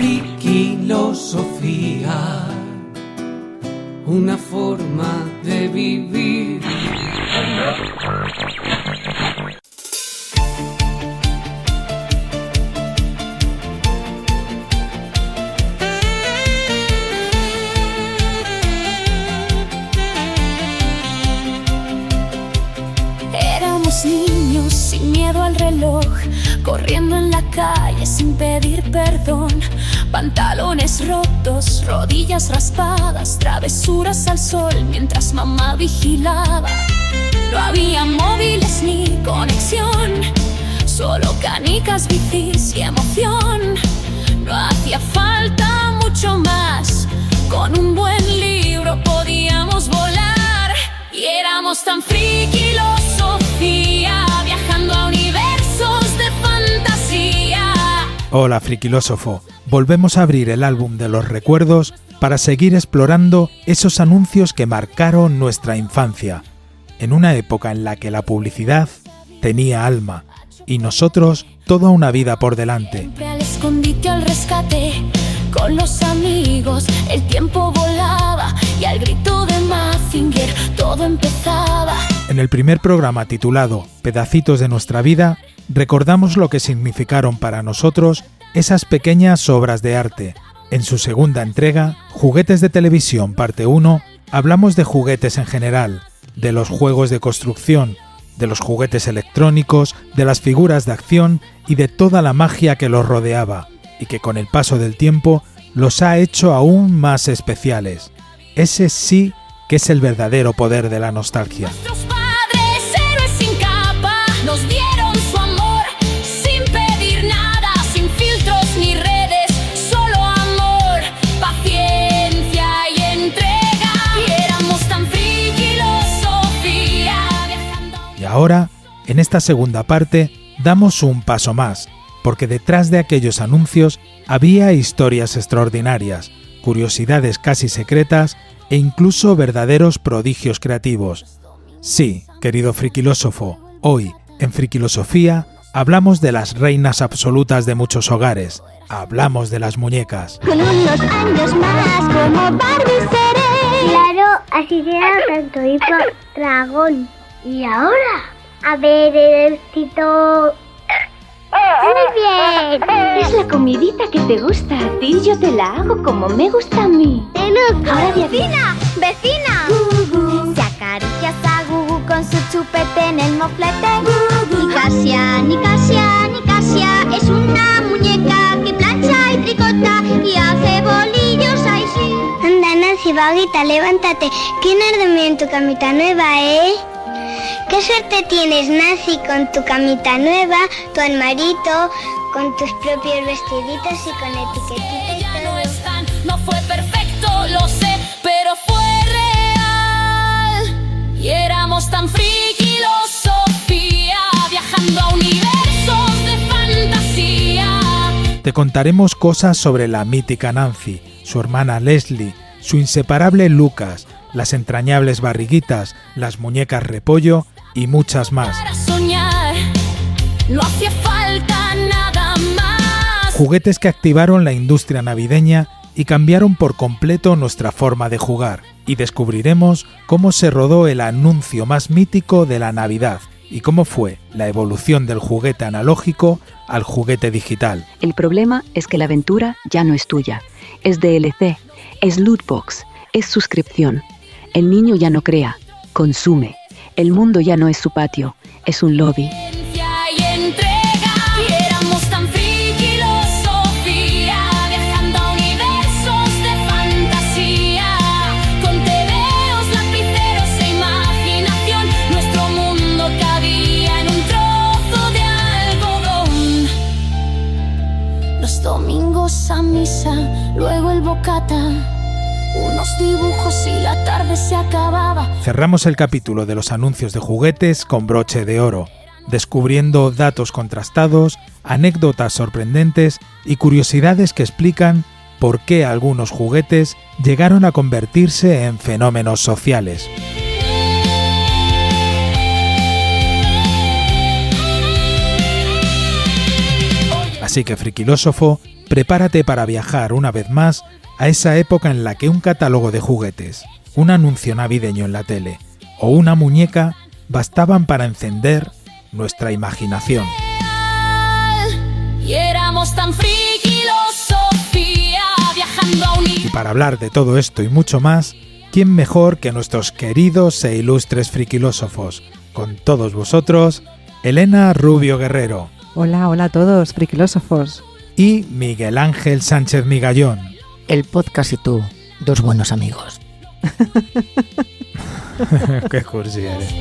frikilosofía, una forma de vivir. Éramos niños sin miedo al reloj, corriendo en la calle sin pedir perdón. Pantalones rotos, rodillas raspadas, travesuras al sol mientras mamá vigilaba. No había móviles ni conexión, solo canicas, bicis y emoción. No hacía falta mucho más, con un buen libro podíamos volar. Y éramos tan frikilosofía, viajando a universos de fantasía. Hola, frikilósofo. Volvemos a abrir el álbum de los recuerdos para seguir explorando esos anuncios que marcaron nuestra infancia, en una época en la que la publicidad tenía alma y nosotros toda una vida por delante. Siempre al escondite, al rescate, con los amigos, el tiempo volaba y al grito de Mazinger todo empezaba. En el primer programa titulado Pedacitos de nuestra vida, recordamos lo que significaron para nosotros esas pequeñas obras de arte. En su segunda entrega, Juguetes de Televisión parte 1, hablamos de juguetes en general, de los juegos de construcción, de los juguetes electrónicos, de las figuras de acción y de toda la magia que los rodeaba, y que con el paso del tiempo los ha hecho aún más especiales. Ese sí que es el verdadero poder de la nostalgia. Nuestros padres, héroes sin capa, nos dieron su amor sin pedir nada, sin filtros ni redes, solo amor, paciencia y entrega. Y éramos tan frikilosofía, viajando. Y ahora, en esta segunda parte, damos un paso más, porque detrás de aquellos anuncios había historias extraordinarias, curiosidades casi secretas e incluso verdaderos prodigios creativos. Sí, querido frikilósofo, hoy, en Frikilosofía, hablamos de las reinas absolutas de muchos hogares. Hablamos de las muñecas. Con unos años más como Barbie seré. Claro, así será tanto hipo dragón. ¿Y ahora? A ver, el vestido. Muy bien. Es la comidita que te gusta a ti, yo te la hago como me gusta a mí. Ahora, vecina, vecina. Se acaricia a Gugu con su chupete en el moflete. Nicasia, Nicasia, Nicasia es una muñeca que plancha y tricota y hace bolillos, ay sí. Anda, Nancy, vaguita, levántate, que no dormir en tu camita nueva, ¿eh? Qué suerte tienes, Nancy, con tu camita nueva, tu armarito, con tus propios vestiditos y con etiquetita y Ya no todo. están, no fue perfecto, lo sé, pero fue real. Y éramos tan frikilosofía, viajando a universos de fantasía. Te contaremos cosas sobre la mítica Nancy, su hermana Leslie, su inseparable Lucas, las entrañables barriguitas, las muñecas repollo y muchas más. Para soñar, no hacía falta nada más. Juguetes que activaron la industria navideña y cambiaron por completo nuestra forma de jugar. Y descubriremos cómo se rodó el anuncio más mítico de la Navidad y cómo fue la evolución del juguete analógico al juguete digital. El problema es que la aventura ya no es tuya, es DLC, es lootbox, es suscripción. El niño ya no crea, consume. El mundo ya no es su patio, es un lobby. Y entrega, y éramos tan frikilosofía, viajando a universos de fantasía, con tebeos, lapiceros e imaginación, nuestro mundo cabía en un trozo de algodón. Los domingos a misa, luego el bocata, unos dibujos y la tarde se acababa. Cerramos el capítulo de los anuncios de juguetes con broche de oro, descubriendo datos contrastados, anécdotas sorprendentes y curiosidades que explican por qué algunos juguetes llegaron a convertirse en fenómenos sociales. Así que, frikilósofo, prepárate para viajar una vez más a esa época en la que un catálogo de juguetes, un anuncio navideño en la tele o una muñeca bastaban para encender nuestra imaginación. Y éramos tan friki los Sofía, viajando a Y para hablar de todo esto y mucho más, ¿quién mejor que nuestros queridos e ilustres friquilósofos? Con todos vosotros, Elena Rubio Guerrero. Hola, hola a todos, friquilósofos. Y Miguel Ángel Sánchez Migallón. El podcast y tú, dos buenos amigos. Qué cursi eres.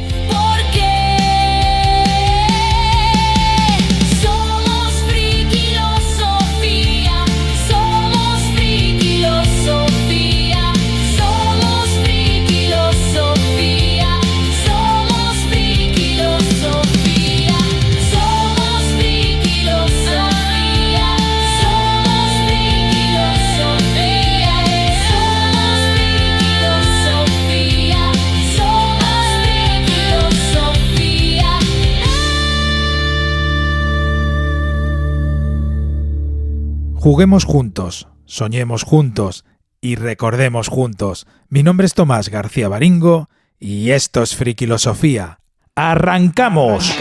Juguemos juntos, soñemos juntos y recordemos juntos. Mi nombre es Tomás García Baringo y esto es Friquilosofía. ¡Arrancamos!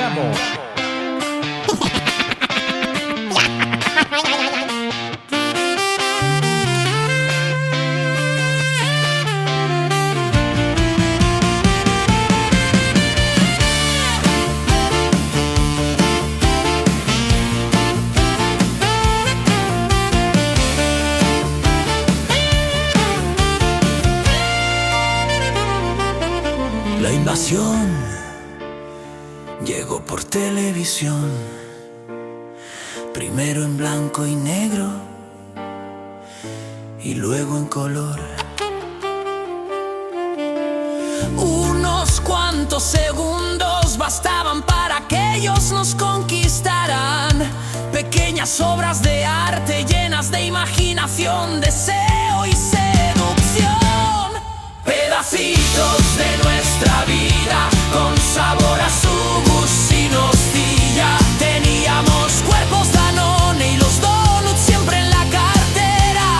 La invasión llegó por televisión, primero en blanco y negro y luego en color. Unos cuantos segundos bastaban para que ellos nos conquistaran. Pequeñas obras de arte llenas de imaginación, deseo y seducción. Pedacitos de nuestra vida con sabor a subus y nostilla. Teníamos cuerpos Danone y los donuts siempre en la cartera.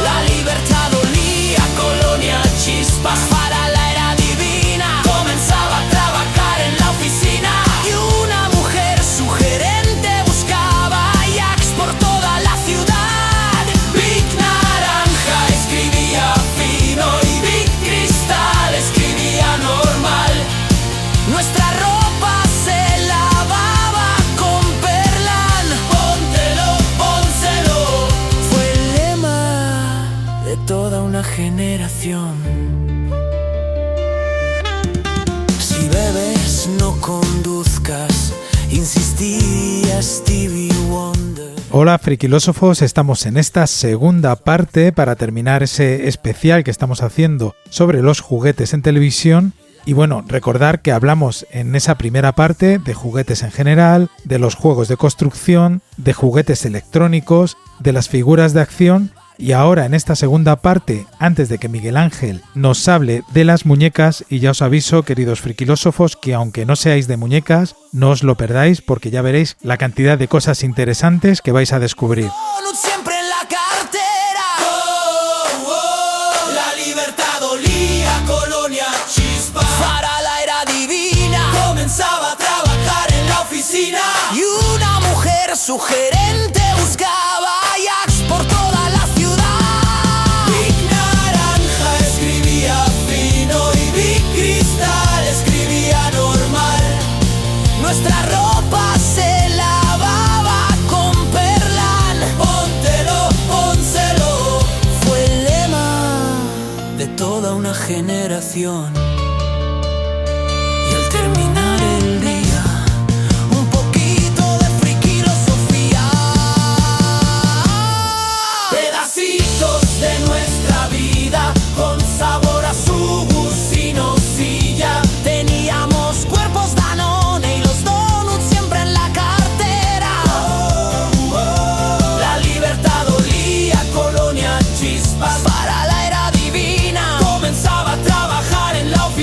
La libertad olía a colonia, chispas para la era divina. Comenzaba a trabajar en la oficina y una mujer sugerente buscaba yaks por toda la ciudad. Big Naranja escribía fino y Big Cristal escribía normal. Nuestra ropa se lavaba con Perlan. Póntelo, pónselo. Fue el lema de toda una generación. Si bebes no conduzcas, insistía Stevie Wonder. Hola friquilósofos, estamos en esta segunda parte para terminar ese especial que estamos haciendo sobre los juguetes en televisión. Y bueno, recordar que hablamos en esa primera parte de juguetes en general, de los juegos de construcción, de juguetes electrónicos, de las figuras de acción. Y ahora en esta segunda parte, antes de que Miguel Ángel nos hable de las muñecas, y ya os aviso, queridos friquilósofos, que aunque no seáis de muñecas, no os lo perdáis porque ya veréis la cantidad de cosas interesantes que vais a descubrir. Siempre en la cartera. La libertad olía a colonia, chispa para la era divina. Comenzaba a trabajar en la oficina y una mujer sugerente buscaba yaks por toda la ciudad. Big Naranja escribía fino y Big Cristal escribía normal. Nuestra ropa se lavaba con Perlan. Póntelo, pónselo. Fue el lema de toda una generación. Y al terminar el día, un poquito de friquilosofía. Pedacitos de nuestra vida con sabor a subus y nocilla. Teníamos cuerpos Danone y los donuts siempre en la cartera. La libertad olía a colonia, chispas para la era divina. Comenzaba a trabajar en la oficina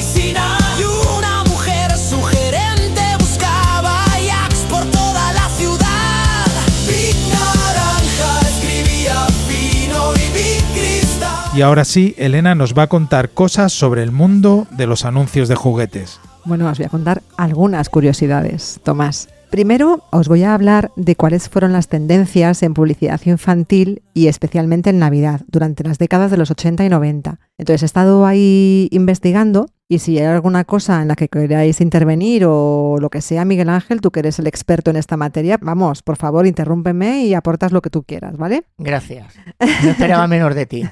Y ahora sí, Elena nos va a contar cosas sobre el mundo de los anuncios de juguetes. Bueno, os voy a contar algunas curiosidades, Tomás. Primero, os voy a hablar de cuáles fueron las tendencias en publicidad infantil y especialmente en Navidad durante las décadas de los 80 y 90. Entonces he estado ahí investigando y si hay alguna cosa en la que queráis intervenir o lo que sea, Miguel Ángel, tú que eres el experto en esta materia, vamos, por favor, interrúmpeme y aportas lo que tú quieras, ¿vale? Gracias. No esperaba menos de ti.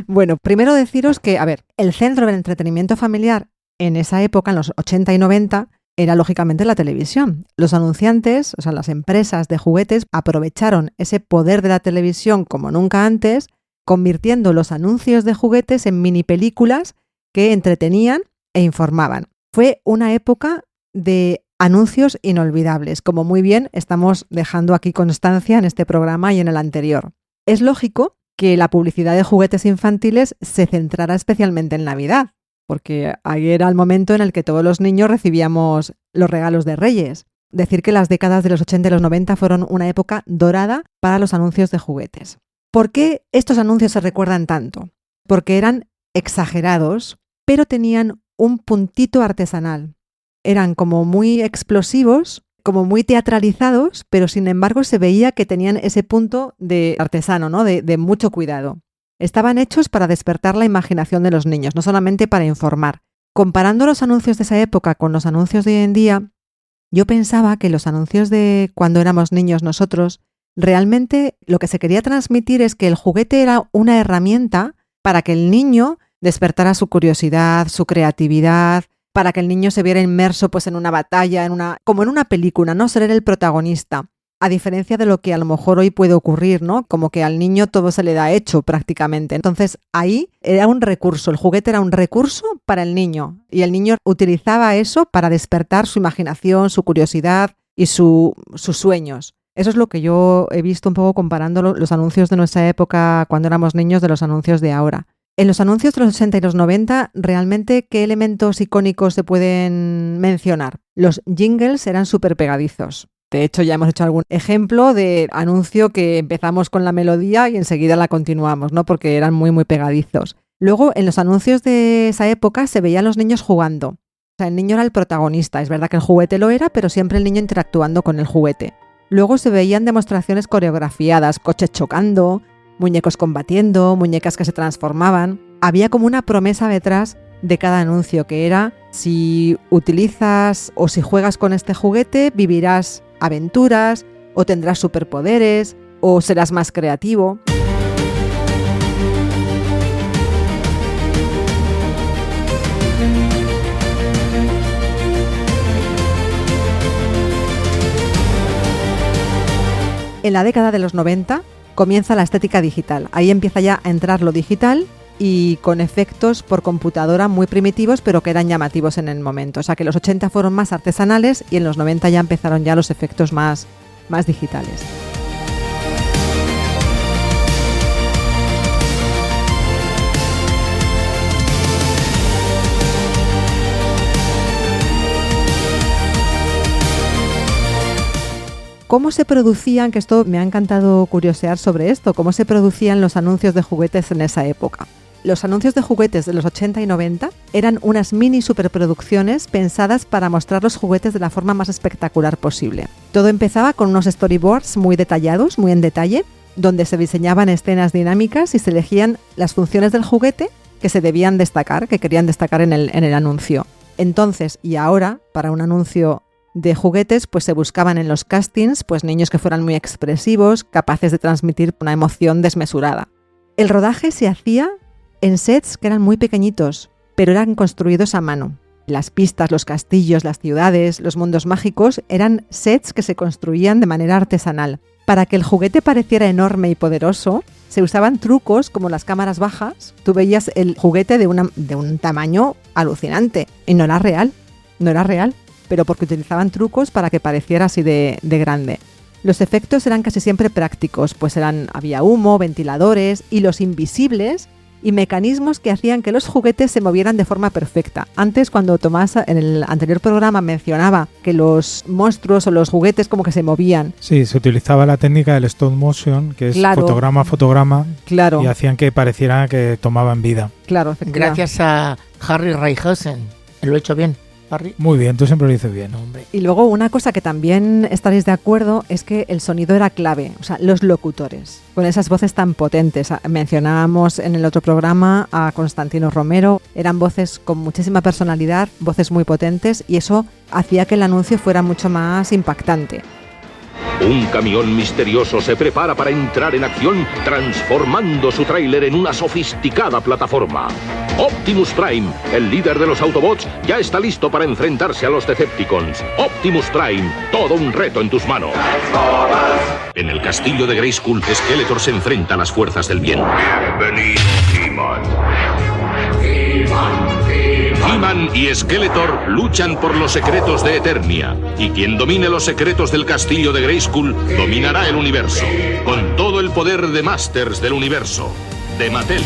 Bueno, primero deciros que, a ver, el centro del entretenimiento familiar en esa época, en los 80 y 90, era lógicamente la televisión. Los anunciantes, o sea, las empresas de juguetes, aprovecharon ese poder de la televisión como nunca antes, convirtiendo los anuncios de juguetes en mini películas que entretenían e informaban. Fue una época de anuncios inolvidables, como muy bien estamos dejando aquí constancia en este programa y en el anterior. Es lógico que la publicidad de juguetes infantiles se centrara especialmente en Navidad, porque ahí era el momento en el que todos los niños recibíamos los regalos de Reyes. Decir que las décadas de los 80 y los 90 fueron una época dorada para los anuncios de juguetes. ¿Por qué estos anuncios se recuerdan tanto? Porque eran exagerados, pero tenían un puntito artesanal. Eran como muy explosivos, como muy teatralizados, pero sin embargo se veía que tenían ese punto de artesano, ¿no? de mucho cuidado. Estaban hechos para despertar la imaginación de los niños, no solamente para informar. Comparando los anuncios de esa época con los anuncios de hoy en día, yo pensaba que los anuncios de cuando éramos niños nosotros, realmente lo que se quería transmitir es que el juguete era una herramienta para que el niño despertara su curiosidad, su creatividad, para que el niño se viera inmerso pues, en una batalla, como en una película, ¿no? Ser el protagonista. A diferencia de lo que a lo mejor hoy puede ocurrir, ¿no? Como que al niño todo se le da hecho prácticamente. Entonces ahí era un recurso, el juguete era un recurso para el niño y el niño utilizaba eso para despertar su imaginación, su curiosidad y sus sueños. Eso es lo que yo he visto un poco comparando los anuncios de nuestra época cuando éramos niños de los anuncios de ahora. En los anuncios de los 80 y los 90, realmente, ¿qué elementos icónicos se pueden mencionar? Los jingles eran súper pegadizos. De hecho, ya hemos hecho algún ejemplo de anuncio que empezamos con la melodía y enseguida la continuamos, ¿no? Porque eran muy, muy pegadizos. Luego, en los anuncios de esa época se veían los niños jugando. O sea, el niño era el protagonista. Es verdad que el juguete lo era, pero siempre el niño interactuando con el juguete. Luego se veían demostraciones coreografiadas, coches chocando, muñecos combatiendo, muñecas que se transformaban. Había como una promesa detrás de cada anuncio, que era: si utilizas o si juegas con este juguete, vivirás aventuras, o tendrás superpoderes, o serás más creativo. En la década de los 90 comienza la estética digital. Ahí empieza ya a entrar lo digital y con efectos por computadora muy primitivos, pero que eran llamativos en el momento. O sea que los 80 fueron más artesanales y en los 90 ya empezaron ya los efectos más digitales. ¿Cómo se producían, que esto me ha encantado curiosear sobre esto, cómo se producían los anuncios de juguetes en esa época? Los anuncios de juguetes de los 80 y 90 eran unas mini superproducciones pensadas para mostrar los juguetes de la forma más espectacular posible. Todo empezaba con unos storyboards muy detallados, muy en detalle, donde se diseñaban escenas dinámicas y se elegían las funciones del juguete que se debían destacar, que querían destacar en el anuncio. Entonces, y ahora, para un anuncio de juguetes, pues se buscaban en los castings pues niños que fueran muy expresivos, capaces de transmitir una emoción desmesurada. El rodaje se hacía en sets que eran muy pequeñitos, pero eran construidos a mano. Las pistas, los castillos, las ciudades, los mundos mágicos eran sets que se construían de manera artesanal. Para que el juguete pareciera enorme y poderoso, se usaban trucos como las cámaras bajas. Tú veías el juguete de un tamaño alucinante y no era real, pero porque utilizaban trucos para que pareciera así de grande. Los efectos eran casi siempre prácticos, pues había humo, ventiladores, y los invisibles y mecanismos que hacían que los juguetes se movieran de forma perfecta. Antes, cuando Tomás en el anterior programa mencionaba que los monstruos o los juguetes como que se movían. Sí, se utilizaba la técnica del stop motion, que es fotograma a fotograma, y hacían que pareciera que tomaban vida. Claro, efectivamente. Gracias a Harry Reichenhausen. Lo he hecho bien, Harry. Muy bien, tú siempre lo dices bien. Hombre. Y luego una cosa que también estaréis de acuerdo es que el sonido era clave, o sea, los locutores, con esas voces tan potentes. Mencionábamos en el otro programa a Constantino Romero, eran voces con muchísima personalidad, voces muy potentes, y eso hacía que el anuncio fuera mucho más impactante. Un camión misterioso se prepara para entrar en acción, transformando su tráiler en una sofisticada plataforma. Optimus Prime, el líder de los Autobots, ya está listo para enfrentarse a los Decepticons. Optimus Prime, todo un reto en tus manos. En el castillo de Grayskull, Skeletor se enfrenta a las fuerzas del bien. Bienvenido, He-Man. He-Man y Skeletor luchan por los secretos de Eternia, y quien domine los secretos del castillo de Grayskull dominará el universo, con todo el poder de Masters del Universo, de Mattel.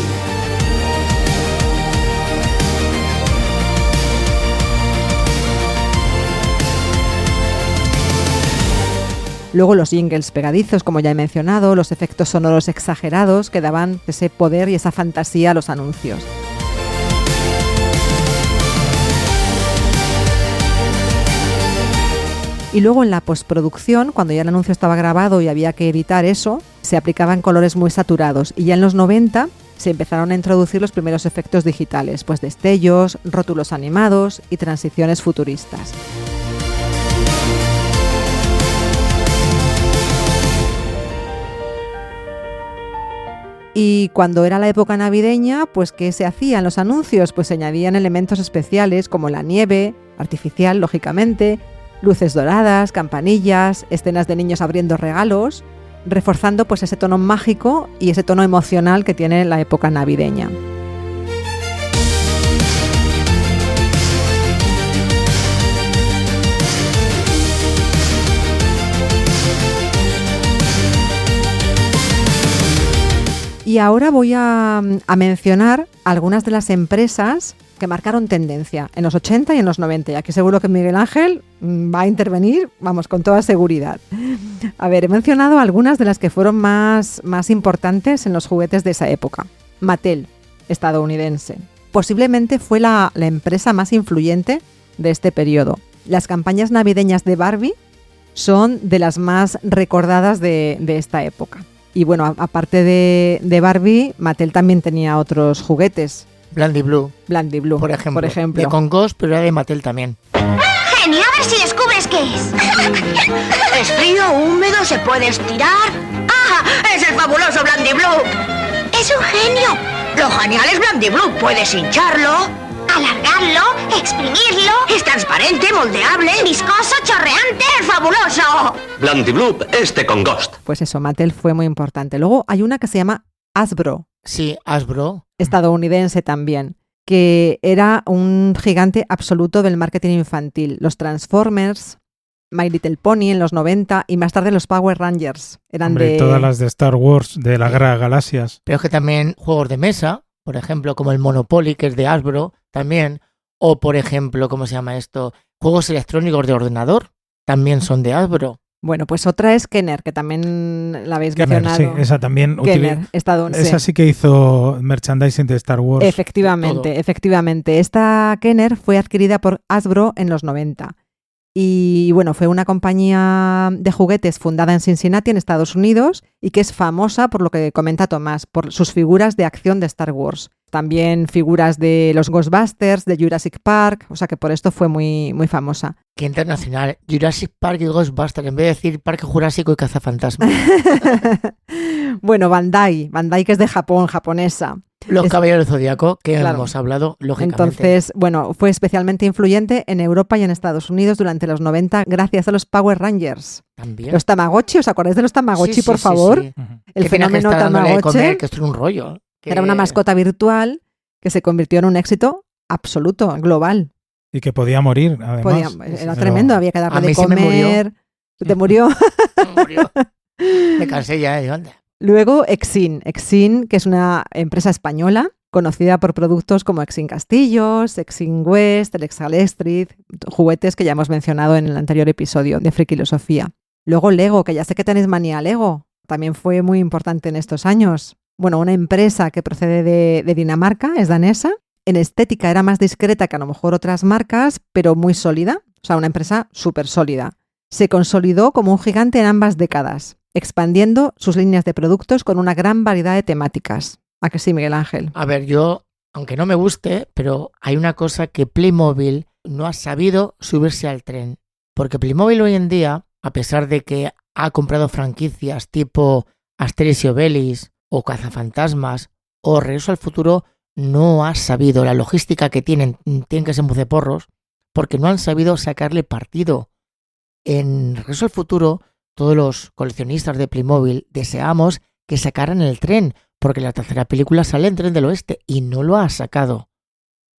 Luego los jingles pegadizos, como ya he mencionado, los efectos sonoros exagerados que daban ese poder y esa fantasía a los anuncios. Y luego en la postproducción, cuando ya el anuncio estaba grabado y había que editar eso, se aplicaban colores muy saturados. Y ya en los 90 se empezaron a introducir los primeros efectos digitales, pues destellos, rótulos animados y transiciones futuristas. Y cuando era la época navideña, pues ¿qué se hacía en los anuncios? Pues se añadían elementos especiales como la nieve, artificial lógicamente, luces doradas, campanillas, escenas de niños abriendo regalos, reforzando pues ese tono mágico y ese tono emocional que tiene la época navideña. Y ahora voy a mencionar algunas de las empresas que marcaron tendencia en los 80 y en los 90. Y aquí seguro que Miguel Ángel va a intervenir, vamos, con toda seguridad. A ver, he mencionado algunas de las que fueron más importantes en los juguetes de esa época. Mattel, estadounidense. Posiblemente fue la empresa más influyente de este periodo. Las campañas navideñas de Barbie son de las más recordadas de esta época. Y bueno, aparte de Barbie, Mattel también tenía otros juguetes. Blandy Blue, por ejemplo. De Con Ghost, pero era de Mattel también. ¡Genio! A ver si descubres qué es. Es frío, húmedo, se puede estirar. ¡Ah! ¡Es el fabuloso Blandy Blue! ¡Es un genio! Lo genial es Blandy Blue. Puedes hincharlo, alargarlo, exprimirlo. Es transparente, moldeable, viscoso, chorreante, fabuloso. Blandy Blue es de Con Ghost. Pues eso, Mattel fue muy importante. Luego hay una que se llama Hasbro. Sí, Hasbro. Estadounidense también, que era un gigante absoluto del marketing infantil. Los Transformers, My Little Pony en los 90 y más tarde los Power Rangers. Eran todas las de Star Wars, de la Guerra de Galaxias. Pero es que también juegos de mesa, por ejemplo, como el Monopoly, que es de Hasbro, también. O, por ejemplo, ¿cómo se llama esto? Juegos electrónicos de ordenador, también son de Hasbro. Bueno, pues otra es Kenner, que también la habéis mencionado. Sí, esa también. Kenner, estadounidense. Esa sí que hizo merchandising de Star Wars. Efectivamente. Esta Kenner fue adquirida por Hasbro en los 90. Y bueno, fue una compañía de juguetes fundada en Cincinnati, en Estados Unidos, y que es famosa por lo que comenta Tomás, por sus figuras de acción de Star Wars. También figuras de los Ghostbusters, de Jurassic Park, o sea que por esto fue muy, muy famosa. Qué internacional. Jurassic Park y Ghostbusters, en vez de decir Parque Jurásico y Cazafantasmas. Bueno, Bandai, que es de Japón, japonesa. Los Caballeros del Zodíaco, que hemos hablado, lógicamente. Entonces, bueno, fue especialmente influyente en Europa y en Estados Unidos durante los 90 gracias a los Power Rangers. También. Los Tamagotchi, ¿os acordáis de los Tamagotchi, sí, por favor? Sí. El fenómeno Tamagotchi, que esto era un rollo. Era una mascota virtual que se convirtió en un éxito absoluto, global. Y que podía morir, además. Era tremendo, había que darle de comer. Se ¿Te murió? Me murió. Me cansé ya, ¿de dónde? Luego Exin, que es una empresa española conocida por productos como Exin Castillos, Exin West, el Exalestrid, juguetes que ya hemos mencionado en el anterior episodio de Frikilosofía. Luego Lego, que ya sé que tenéis manía a Lego, también fue muy importante en estos años. Bueno, una empresa que procede de Dinamarca, es danesa. En estética era más discreta que a lo mejor otras marcas, pero muy sólida. O sea, una empresa súper sólida. Se consolidó como un gigante en ambas décadas, expandiendo sus líneas de productos con una gran variedad de temáticas. ¿A que sí, Miguel Ángel? A ver, yo, aunque no me guste, pero hay una cosa que Playmobil no ha sabido subirse al tren. Porque Playmobil hoy en día, a pesar de que ha comprado franquicias tipo Asterix y Obelix o Cazafantasmas o Regreso al Futuro, no ha sabido la logística que tienen que ser muceporros, porque no han sabido sacarle partido. En Regreso al Futuro, todos los coleccionistas de Playmobil deseamos que sacaran el tren, porque la tercera película sale en Tren del Oeste y no lo ha sacado.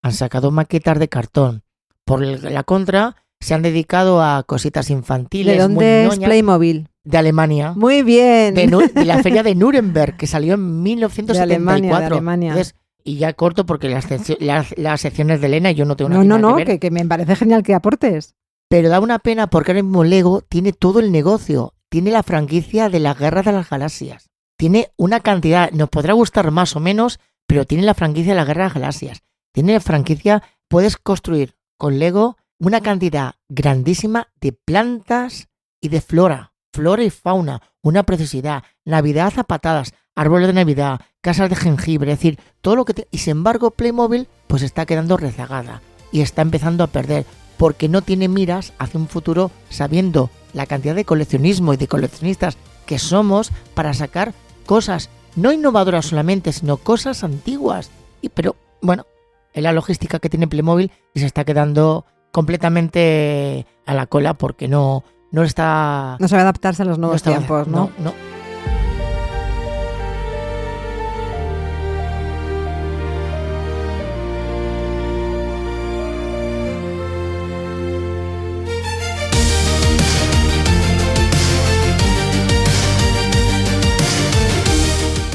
Han sacado maquetas de cartón. Por la contra, se han dedicado a cositas infantiles. ¿De dónde es Playmobil? De Alemania. Muy bien. De la feria de Nuremberg, que salió en 1974. De Alemania. Entonces, y ya corto porque las secciones de Elena yo no tengo nada que ver. Que me parece genial que aportes. Pero da una pena porque ahora mismo Lego tiene todo el negocio. Tiene la franquicia de la Guerra de las Galaxias. Tiene una cantidad, nos podrá gustar más o menos, pero tiene la franquicia de la Guerra de las Galaxias. Tiene la franquicia, puedes construir con Lego una cantidad grandísima de plantas y de flora y fauna, una preciosidad, Navidad a patadas, árboles de Navidad, casas de jengibre, es decir, todo lo que... Y sin embargo Playmobil pues está quedando rezagada y está empezando a perder porque no tiene miras hacia un futuro sabiendo la cantidad de coleccionismo y de coleccionistas que somos para sacar cosas no innovadoras solamente, sino cosas antiguas. Pero bueno, es la logística que tiene Playmobil y se está quedando completamente a la cola porque no está... No sabe adaptarse a los nuevos tiempos, ¿no? No.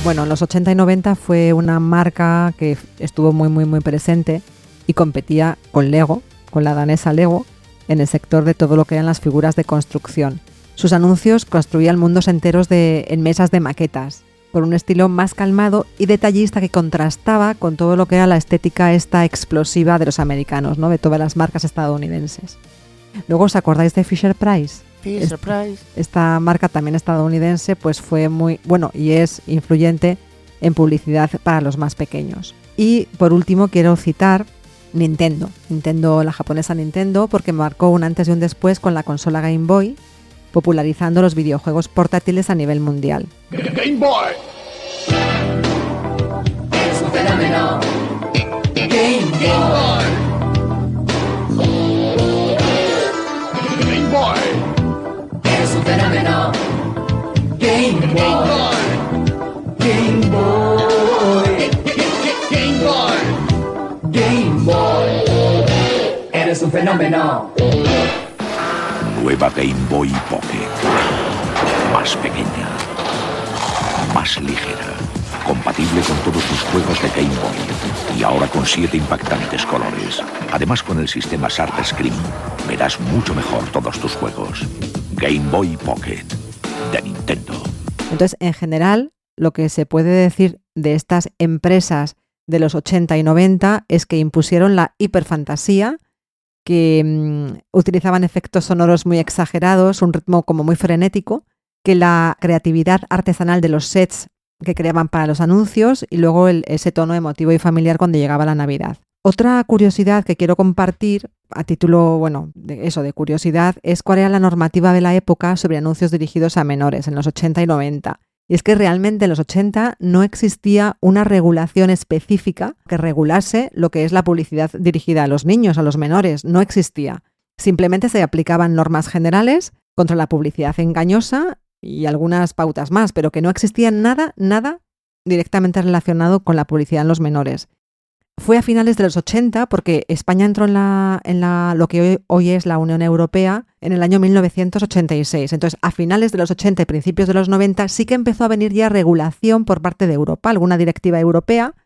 Bueno, en los 80 y 90 fue una marca que estuvo muy presente y competía con Lego, con la danesa Lego, en el sector de todo lo que eran las figuras de construcción. Sus anuncios construían mundos enteros en mesas de maquetas, con un estilo más calmado y detallista que contrastaba con todo lo que era la estética esta explosiva de los americanos, ¿no? De todas las marcas estadounidenses. Luego, ¿os acordáis de Fisher-Price? Fisher-Price. Esta marca también estadounidense pues fue muy, bueno, y es influyente en publicidad para los más pequeños. Y por último quiero citar Nintendo, la japonesa Nintendo, porque marcó un antes y un después con la consola Game Boy, popularizando los videojuegos portátiles a nivel mundial. Game Boy. Es un fenómeno. Game Boy. Game Boy. Es un fenómeno. Game Boy. Game Boy. Game Boy. Game Boy. Eres un fenómeno. Nueva Game Boy Pocket. Más pequeña. Más ligera. Compatible con todos tus juegos de Game Boy. Y ahora con 7 impactantes colores. Además con el sistema Sharp Screen, verás mucho mejor todos tus juegos. Game Boy Pocket. De Nintendo. Entonces, en general, lo que se puede decir de estas empresas de los 80 y 90 es que impusieron la hiperfantasía, que utilizaban efectos sonoros muy exagerados, un ritmo como muy frenético, que la creatividad artesanal de los sets que creaban para los anuncios y luego ese tono emotivo y familiar cuando llegaba la Navidad. Otra curiosidad que quiero compartir, a título, bueno, de curiosidad, es cuál era la normativa de la época sobre anuncios dirigidos a menores en los 80 y 90. Y es que realmente en los 80 no existía una regulación específica que regulase lo que es la publicidad dirigida a los niños, a los menores. No existía. Simplemente se aplicaban normas generales contra la publicidad engañosa y algunas pautas más, pero que no existía nada directamente relacionado con la publicidad en los menores. Fue a finales de los 80 porque España entró en lo que hoy es la Unión Europea en el año 1986. Entonces, a finales de los 80 y principios de los 90 sí que empezó a venir ya regulación por parte de Europa, alguna directiva europea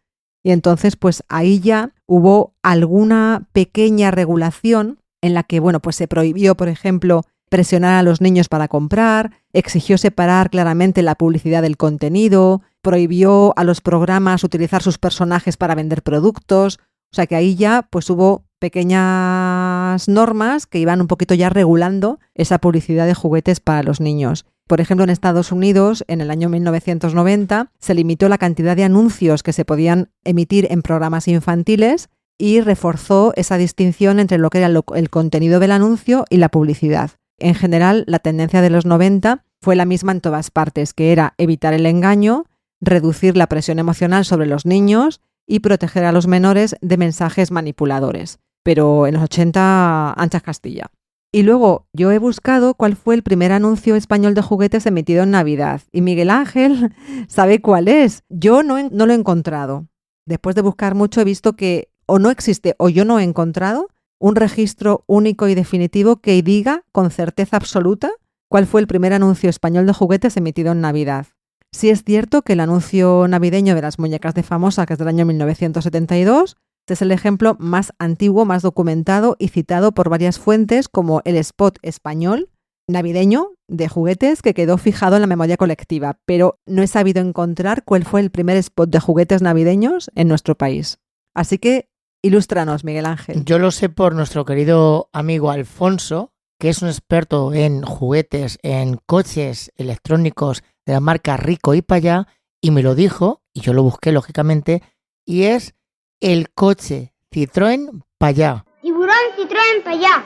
Y entonces, pues ahí ya hubo alguna pequeña regulación en la que, bueno, pues se prohibió, por ejemplo, presionar a los niños para comprar, exigió separar claramente la publicidad del contenido, prohibió a los programas utilizar sus personajes para vender productos. O sea que ahí ya pues hubo pequeñas normas que iban un poquito ya regulando esa publicidad de juguetes para los niños. Por ejemplo, en Estados Unidos, en el año 1990, se limitó la cantidad de anuncios que se podían emitir en programas infantiles y reforzó esa distinción entre lo que era el contenido del anuncio y la publicidad. En general, la tendencia de los 90 fue la misma en todas partes, que era evitar el engaño, reducir la presión emocional sobre los niños y proteger a los menores de mensajes manipuladores. Pero en los 80, anchas Castilla. Y luego yo he buscado cuál fue el primer anuncio español de juguetes emitido en Navidad. Y Miguel Ángel sabe cuál es. Yo no lo he encontrado. Después de buscar mucho he visto que o no existe o yo no he encontrado un registro único y definitivo que diga con certeza absoluta cuál fue el primer anuncio español de juguetes emitido en Navidad. Sí es cierto que el anuncio navideño de las muñecas de Famosa, que es del año 1972, es el ejemplo más antiguo, más documentado y citado por varias fuentes como el spot español navideño de juguetes que quedó fijado en la memoria colectiva, pero no he sabido encontrar cuál fue el primer spot de juguetes navideños en nuestro país. Así que ilústranos, Miguel Ángel. Yo lo sé por nuestro querido amigo Alfonso, que es un experto en juguetes, en coches electrónicos de la marca Rico y Payá, y me lo dijo, y yo lo busqué lógicamente, y es el coche Citroën Payá. Tiburón Citroën Payá.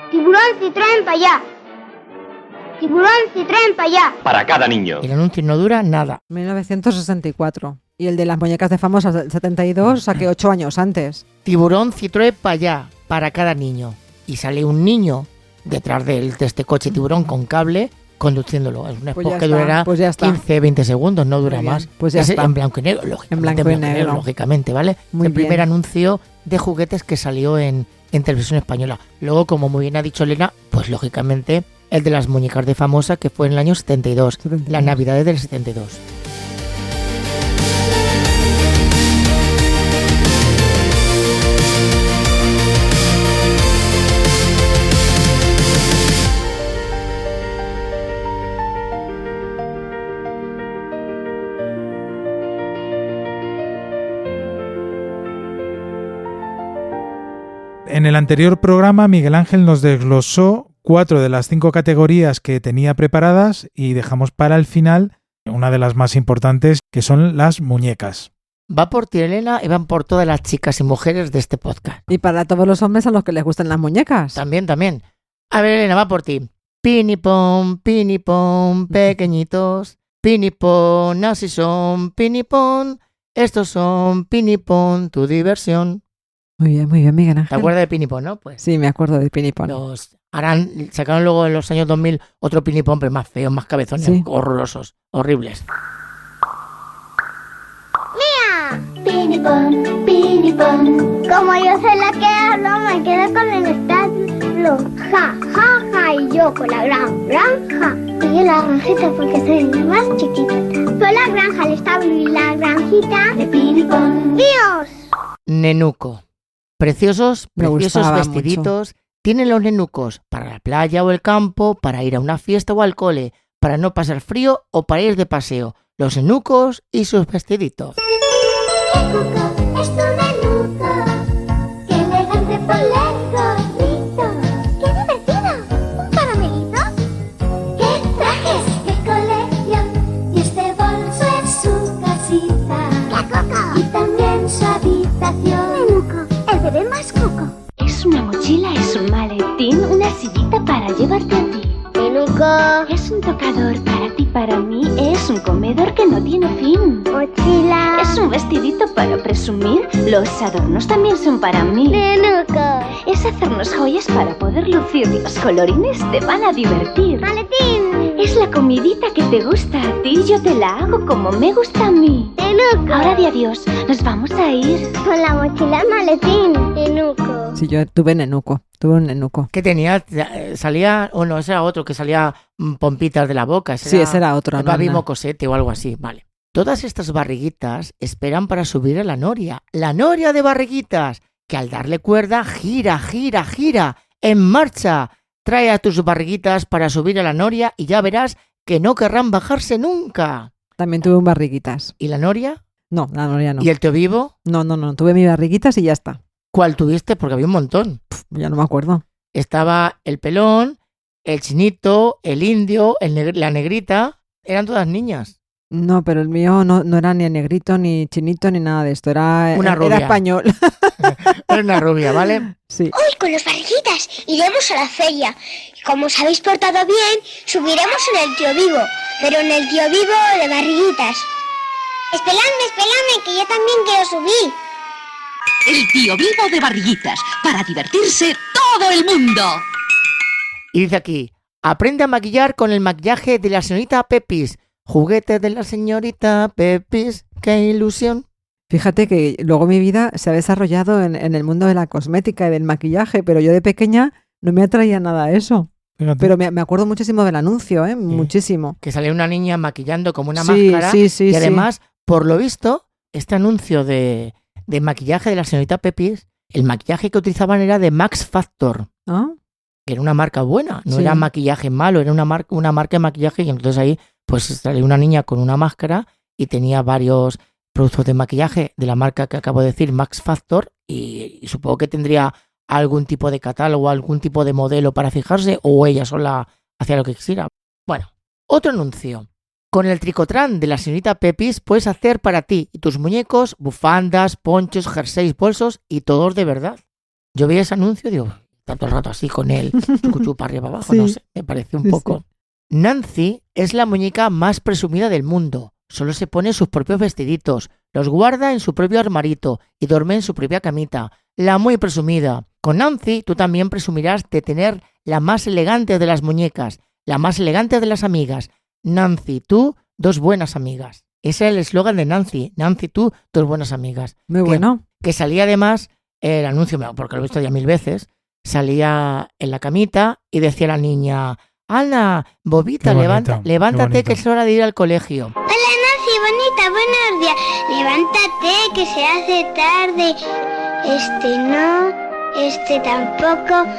Tiburón Citroën Payá. Tiburón Citroën Payá. Para cada niño. El anuncio no dura nada. 1964. Y el de las muñecas de Famosas del 72, o sea que 8 años antes. Tiburón Citroën Payá, para cada niño. Y sale un niño detrás de este coche tiburón con cable conduciéndolo. Es un spot que durará 15, 20 segundos, no dura más. Pues ya está. En blanco y negro, lógicamente. En blanco y negro. Lógicamente, ¿vale? Muy el primer bien. anuncio de juguetes que salió en televisión española. Luego, como muy bien ha dicho Elena, pues lógicamente el de las muñecas de Famosa, que fue en el año 72. Las Navidades del 72. En el anterior programa, Miguel Ángel nos desglosó 4 de las 5 categorías que tenía preparadas y dejamos para el final una de las más importantes, que son las muñecas. Va por ti, Elena, y van por todas las chicas y mujeres de este podcast. Y para todos los hombres a los que les gustan las muñecas. También. A ver, Elena, va por ti. Pinipón, pequeñitos. Pinipón, así son, pinipón. Estos son pinipón, tu diversión. Muy bien, Miguel Ángel. ¿Te acuerdas de Pinipón, no? Pues sí, me acuerdo de Pinipón. Sacaron luego en los años 2000 otro Pinipón, pero más feos, más cabezones, sí. Horrorosos, horribles. ¡Mía! Pinipón, Pinipón. Como yo soy la que hablo, me quedo con el establo. Ja, ja, ja, y yo con la gran granja. Y yo la granjita porque soy la más chiquita. Soy la granja, el establo y la granjita de Pinipón. ¡Dios! Nenuco. Preciosos vestiditos. Mucho. Tienen los nenucos para la playa o el campo, para ir a una fiesta o al cole, para no pasar frío o para ir de paseo. Los nenucos y sus vestiditos. Nenuco es un nenuco, qué elegante polerito. ¡Qué divertido! ¿Un caramelito? ¡Qué trajes! ¡Qué colección! Y este bolso es su casita. ¡Qué coco! Y también su habitación. Nenuco, el bebé más coco. Es una mochila, es un maletín, una sillita para llevarte a ti. Nenuco. Es un tocador para ti, para mí. Es un comedor que no tiene fin. Mochila. Es un vestidito para presumir. Los adornos también son para mí. Nenuco. Es hacernos joyas para poder lucir. Los colorines te van a divertir. Maletín. Es la comidita que te gusta a ti. Yo te la hago como me gusta a mí. Nenuco. Ahora de adiós, nos vamos a ir. Con la mochila maletín. Nenuco. Sí, yo tuve nenuco. Tuve un nenuco. ¿Qué tenía? Salía, o no, ese era otro que salía pompitas de la boca. Ese era otro. El Babimo Cosete o algo así, vale. Todas estas barriguitas esperan para subir a la noria de barriguitas, que al darle cuerda gira, gira, gira, en marcha. Trae a tus barriguitas para subir a la noria y ya verás que no querrán bajarse nunca. También tuve un barriguitas. ¿Y la noria? No, la noria no. ¿Y el tío vivo? No, tuve mi barriguitas y ya está. ¿Cuál tuviste? Porque había un montón. Ya no me acuerdo. Estaba el pelón, el chinito, el indio, la negrita. Eran todas niñas. No, pero el mío no era ni negrito, ni chinito, ni nada de esto. Era rubia. Era español. Era una rubia, ¿vale? Sí. Hoy con los barriguitas iremos a la feria. Y como os habéis portado bien, subiremos en el tío vivo. Pero en el tío vivo de barriguitas. Esperadme, que yo también quiero subir. El tío vivo de barriguitas, para divertirse todo el mundo. Y dice aquí, aprende a maquillar con el maquillaje de la señorita Pepis. Juguete de la señorita Pepis, qué ilusión. Fíjate que luego mi vida se ha desarrollado en el mundo de la cosmética y del maquillaje, pero yo de pequeña no me atraía nada a eso. Fíjate. Pero me acuerdo muchísimo del anuncio, ¿eh? Sí. Muchísimo. Que salía una niña maquillando como una máscara. Y además, por lo visto, este anuncio de maquillaje de la señorita Pepis, el maquillaje que utilizaban era de Max Factor. ¿Ah? Que era una marca buena, no era maquillaje malo, era una marca de maquillaje y entonces ahí pues salió una niña con una máscara y tenía varios productos de maquillaje de la marca que acabo de decir, Max Factor, y supongo que tendría algún tipo de catálogo, algún tipo de modelo para fijarse, o ella sola hacía lo que quisiera. Bueno, otro anuncio. Con el Tricotrán de la señorita Pepis puedes hacer para ti y tus muñecos bufandas, ponchos, jerseys, bolsos y todos de verdad. Yo vi ese anuncio y digo, está todo el rato así con él, chuchu para arriba abajo, no sé, me parece un poco. Sí. Nancy es la muñeca más presumida del mundo. Solo se pone sus propios vestiditos, los guarda en su propio armarito y duerme en su propia camita. La muy presumida. Con Nancy tú también presumirás de tener la más elegante de las muñecas, la más elegante de las amigas. Nancy, tú, dos buenas amigas. Ese es el eslogan de Nancy. Nancy, tú, dos buenas amigas. Muy bueno. Que salía además el anuncio, porque lo he visto ya 1000 veces, salía en la camita y decía la niña... Ana, Bobita, levántate que es hora de ir al colegio. Hola Nancy, bonita, buenos días. Levántate que se hace tarde. No, tampoco,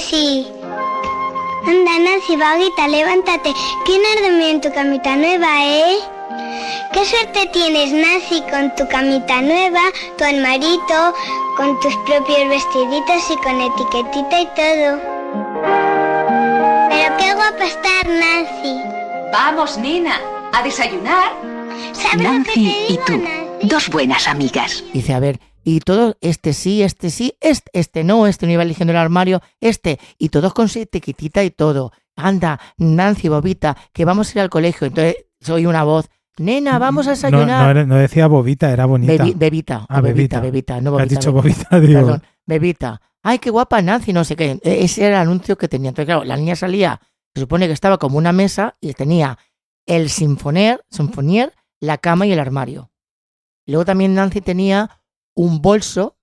sí. Anda Nancy, Bobita, levántate. Que no has dormido en tu camita nueva, ¿eh? Qué suerte tienes, Nancy, con tu camita nueva, tu armarito, con tus propios vestiditos y con etiquetita y todo. Pero qué guapa estar, Nancy. Vamos, nena, a desayunar. Nancy y tú, dos buenas amigas. Dice, a ver, y todos, este no iba eligiendo el armario, y todos con su etiquetita y todo. Anda, Nancy, Bobita, que vamos a ir al colegio. Entonces, soy una voz, nena, vamos a desayunar. No decía Bobita, era bonita. Bebita. Bebita, no Bobita. Has dicho Bobita, digo. Perdón, Bebita. Ay, qué guapa Nancy, no sé qué. Ese era el anuncio que tenía. Entonces, claro, la niña salía, se supone que estaba como una mesa y tenía el sinfonier, la cama y el armario. Luego también Nancy tenía un bolso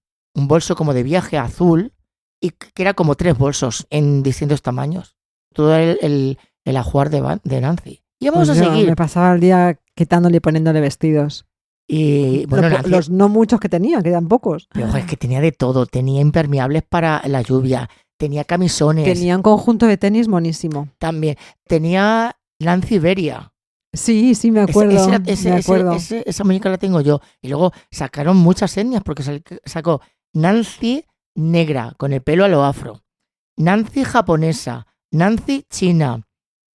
como de viaje azul, y que era como 3 bolsos en distintos tamaños. Todo el ajuar de Nancy. Y vamos a seguir. Me pasaba el día quitándole y poniéndole vestidos. Y bueno, los no muchos que tenía, que eran pocos. Pero es que tenía de todo. Tenía impermeables para la lluvia, tenía camisones. Tenía un conjunto de tenis monísimo. También. Tenía Nancy Iberia. Sí, me acuerdo. Esa muñeca la tengo yo. Y luego sacaron muchas etnias porque sacó Nancy negra, con el pelo a lo afro. Nancy japonesa. Nancy china.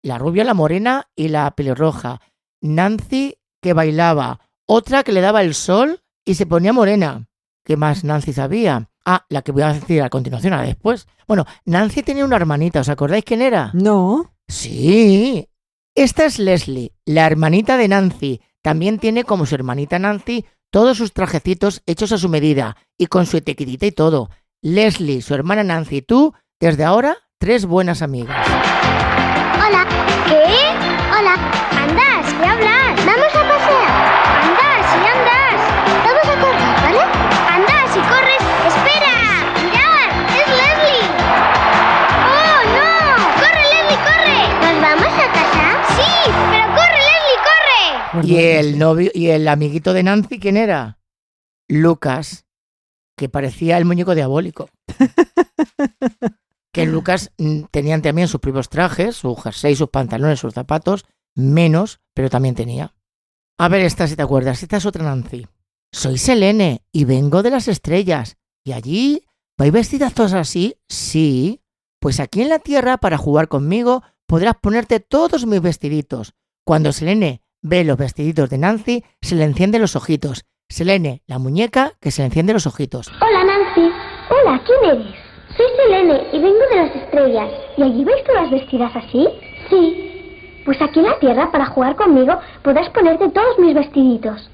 La rubia, la morena y la pelirroja. Nancy que bailaba. Otra que le daba el sol y se ponía morena. ¿Qué más Nancy sabía? Ah, la que voy a decir a continuación, a después. Bueno, Nancy tenía una hermanita, ¿os acordáis quién era? No. Sí. Esta es Leslie, la hermanita de Nancy. También tiene como su hermanita Nancy todos sus trajecitos hechos a su medida y con su etiquetita y todo. Leslie, su hermana Nancy y tú, desde ahora, 3 buenas amigas. Hola. ¿Qué? Hola. Andas, voy a hablar. Vamos a pasear. Andas, y andas. Vamos a correr, ¿vale? Andas y corres. ¡Espera! ¡Mirad! ¡Es Leslie! ¡Oh, no! ¡Corre, Leslie, corre! ¿Nos vamos a casa? ¡Sí! ¡Pero corre, Leslie, corre! recuerdo. Y el novio y el amiguito de Nancy, ¿quién era? Lucas, que parecía el muñeco diabólico. Que Lucas tenían también sus propios trajes, su jersey, sus pantalones, sus zapatos, menos, pero también tenía. A ver, esta si te acuerdas, esta es otra Nancy. Soy Selene y vengo de las estrellas. ¿Y allí vais vestidas todas así? Sí. Pues aquí en la Tierra, para jugar conmigo, podrás ponerte todos mis vestiditos. Cuando Selene ve los vestiditos de Nancy, se le encienden los ojitos. Selene, la muñeca que se le enciende los ojitos. Hola, Nancy. Hola, ¿quién eres? Soy Selene y vengo de las estrellas. ¿Y allí vais todas vestidas así? Sí. Pues aquí en la Tierra, para jugar conmigo, podrás ponerte todos mis vestiditos.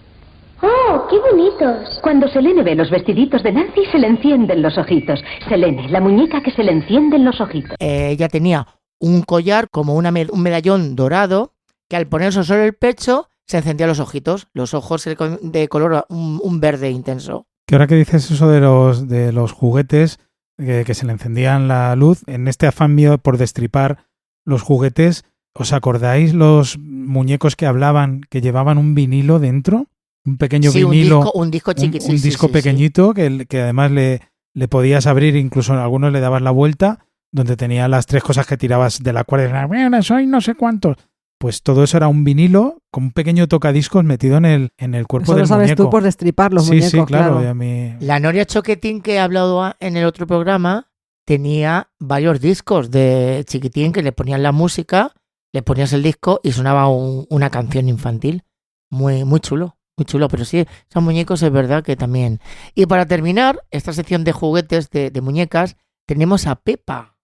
¡Oh, qué bonitos! Cuando Selene ve los vestiditos de Nancy, se le encienden los ojitos. Selene, la muñeca que se le encienden los ojitos. Ella tenía un collar como un medallón dorado que al ponerse sobre el pecho se encendían los ojitos, los ojos de color un verde intenso. Que ahora que dices eso de los juguetes que se le encendían la luz, en este afán mío por destripar los juguetes, ¿os acordáis los muñecos que hablaban que llevaban un vinilo dentro? Un pequeño vinilo. Un disco chiquitito. Un disco pequeñito que además le podías abrir, incluso a algunos le dabas la vuelta, donde tenía las 3 cosas que tirabas de la cuerda. Bueno, soy no sé cuántos. Pues todo eso era un vinilo con un pequeño tocadiscos metido en el cuerpo del muñeco. Eso lo sabes tú por destripar los muñecos. Sí, claro. Claro. La Noria Choquetín que he hablado en el otro programa tenía varios discos de chiquitín que le ponían la música, le ponías el disco y sonaba una canción infantil. Muy, muy chulo. Muy chulo, pero sí, son muñecos, es verdad que también. Y para terminar esta sección de juguetes de muñecas, tenemos a Pepa.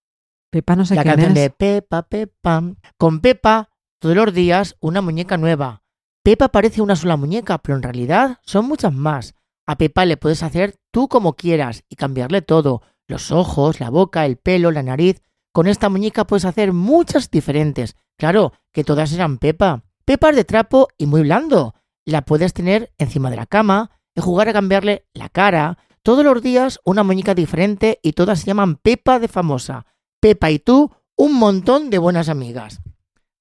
Pepa no sé la quién canción es. De Pepa, Pepa. Con Pepa, todos los días, una muñeca nueva. Pepa parece una sola muñeca, pero en realidad son muchas más. A Pepa le puedes hacer tú como quieras y cambiarle todo. Los ojos, la boca, el pelo, la nariz. Con esta muñeca puedes hacer muchas diferentes. Claro, que todas eran Pepa. Pepa es de trapo y muy blando. La puedes tener encima de la cama y jugar a cambiarle la cara. Todos los días una muñeca diferente y todas se llaman Pepa de famosa. Pepa y tú, un montón de buenas amigas.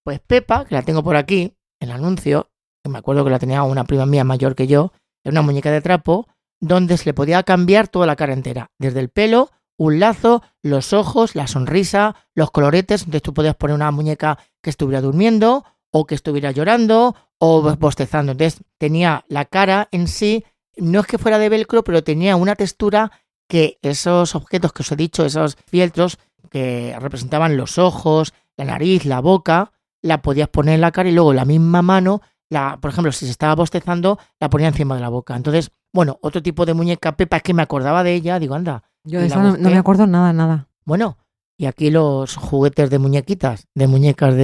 Pues Pepa, que la tengo por aquí, el anuncio, que me acuerdo que la tenía una prima mía mayor que yo, era una muñeca de trapo donde se le podía cambiar toda la cara entera. Desde el pelo, un lazo, los ojos, la sonrisa, los coloretes. Entonces tú podías poner una muñeca que estuviera durmiendo o que estuviera llorando o bostezando. Entonces tenía la cara en sí, no es que fuera de velcro, pero tenía una textura que esos objetos que os he dicho, esos fieltros que representaban los ojos, la nariz, la boca, la podías poner en la cara y luego la misma mano, por ejemplo, si se estaba bostezando, la ponía encima de la boca. Entonces, bueno, otro tipo de muñeca Pepa, es que me acordaba de ella, digo, anda. Yo de esa no me acuerdo nada. Bueno, y aquí los juguetes de muñequitas, de muñecas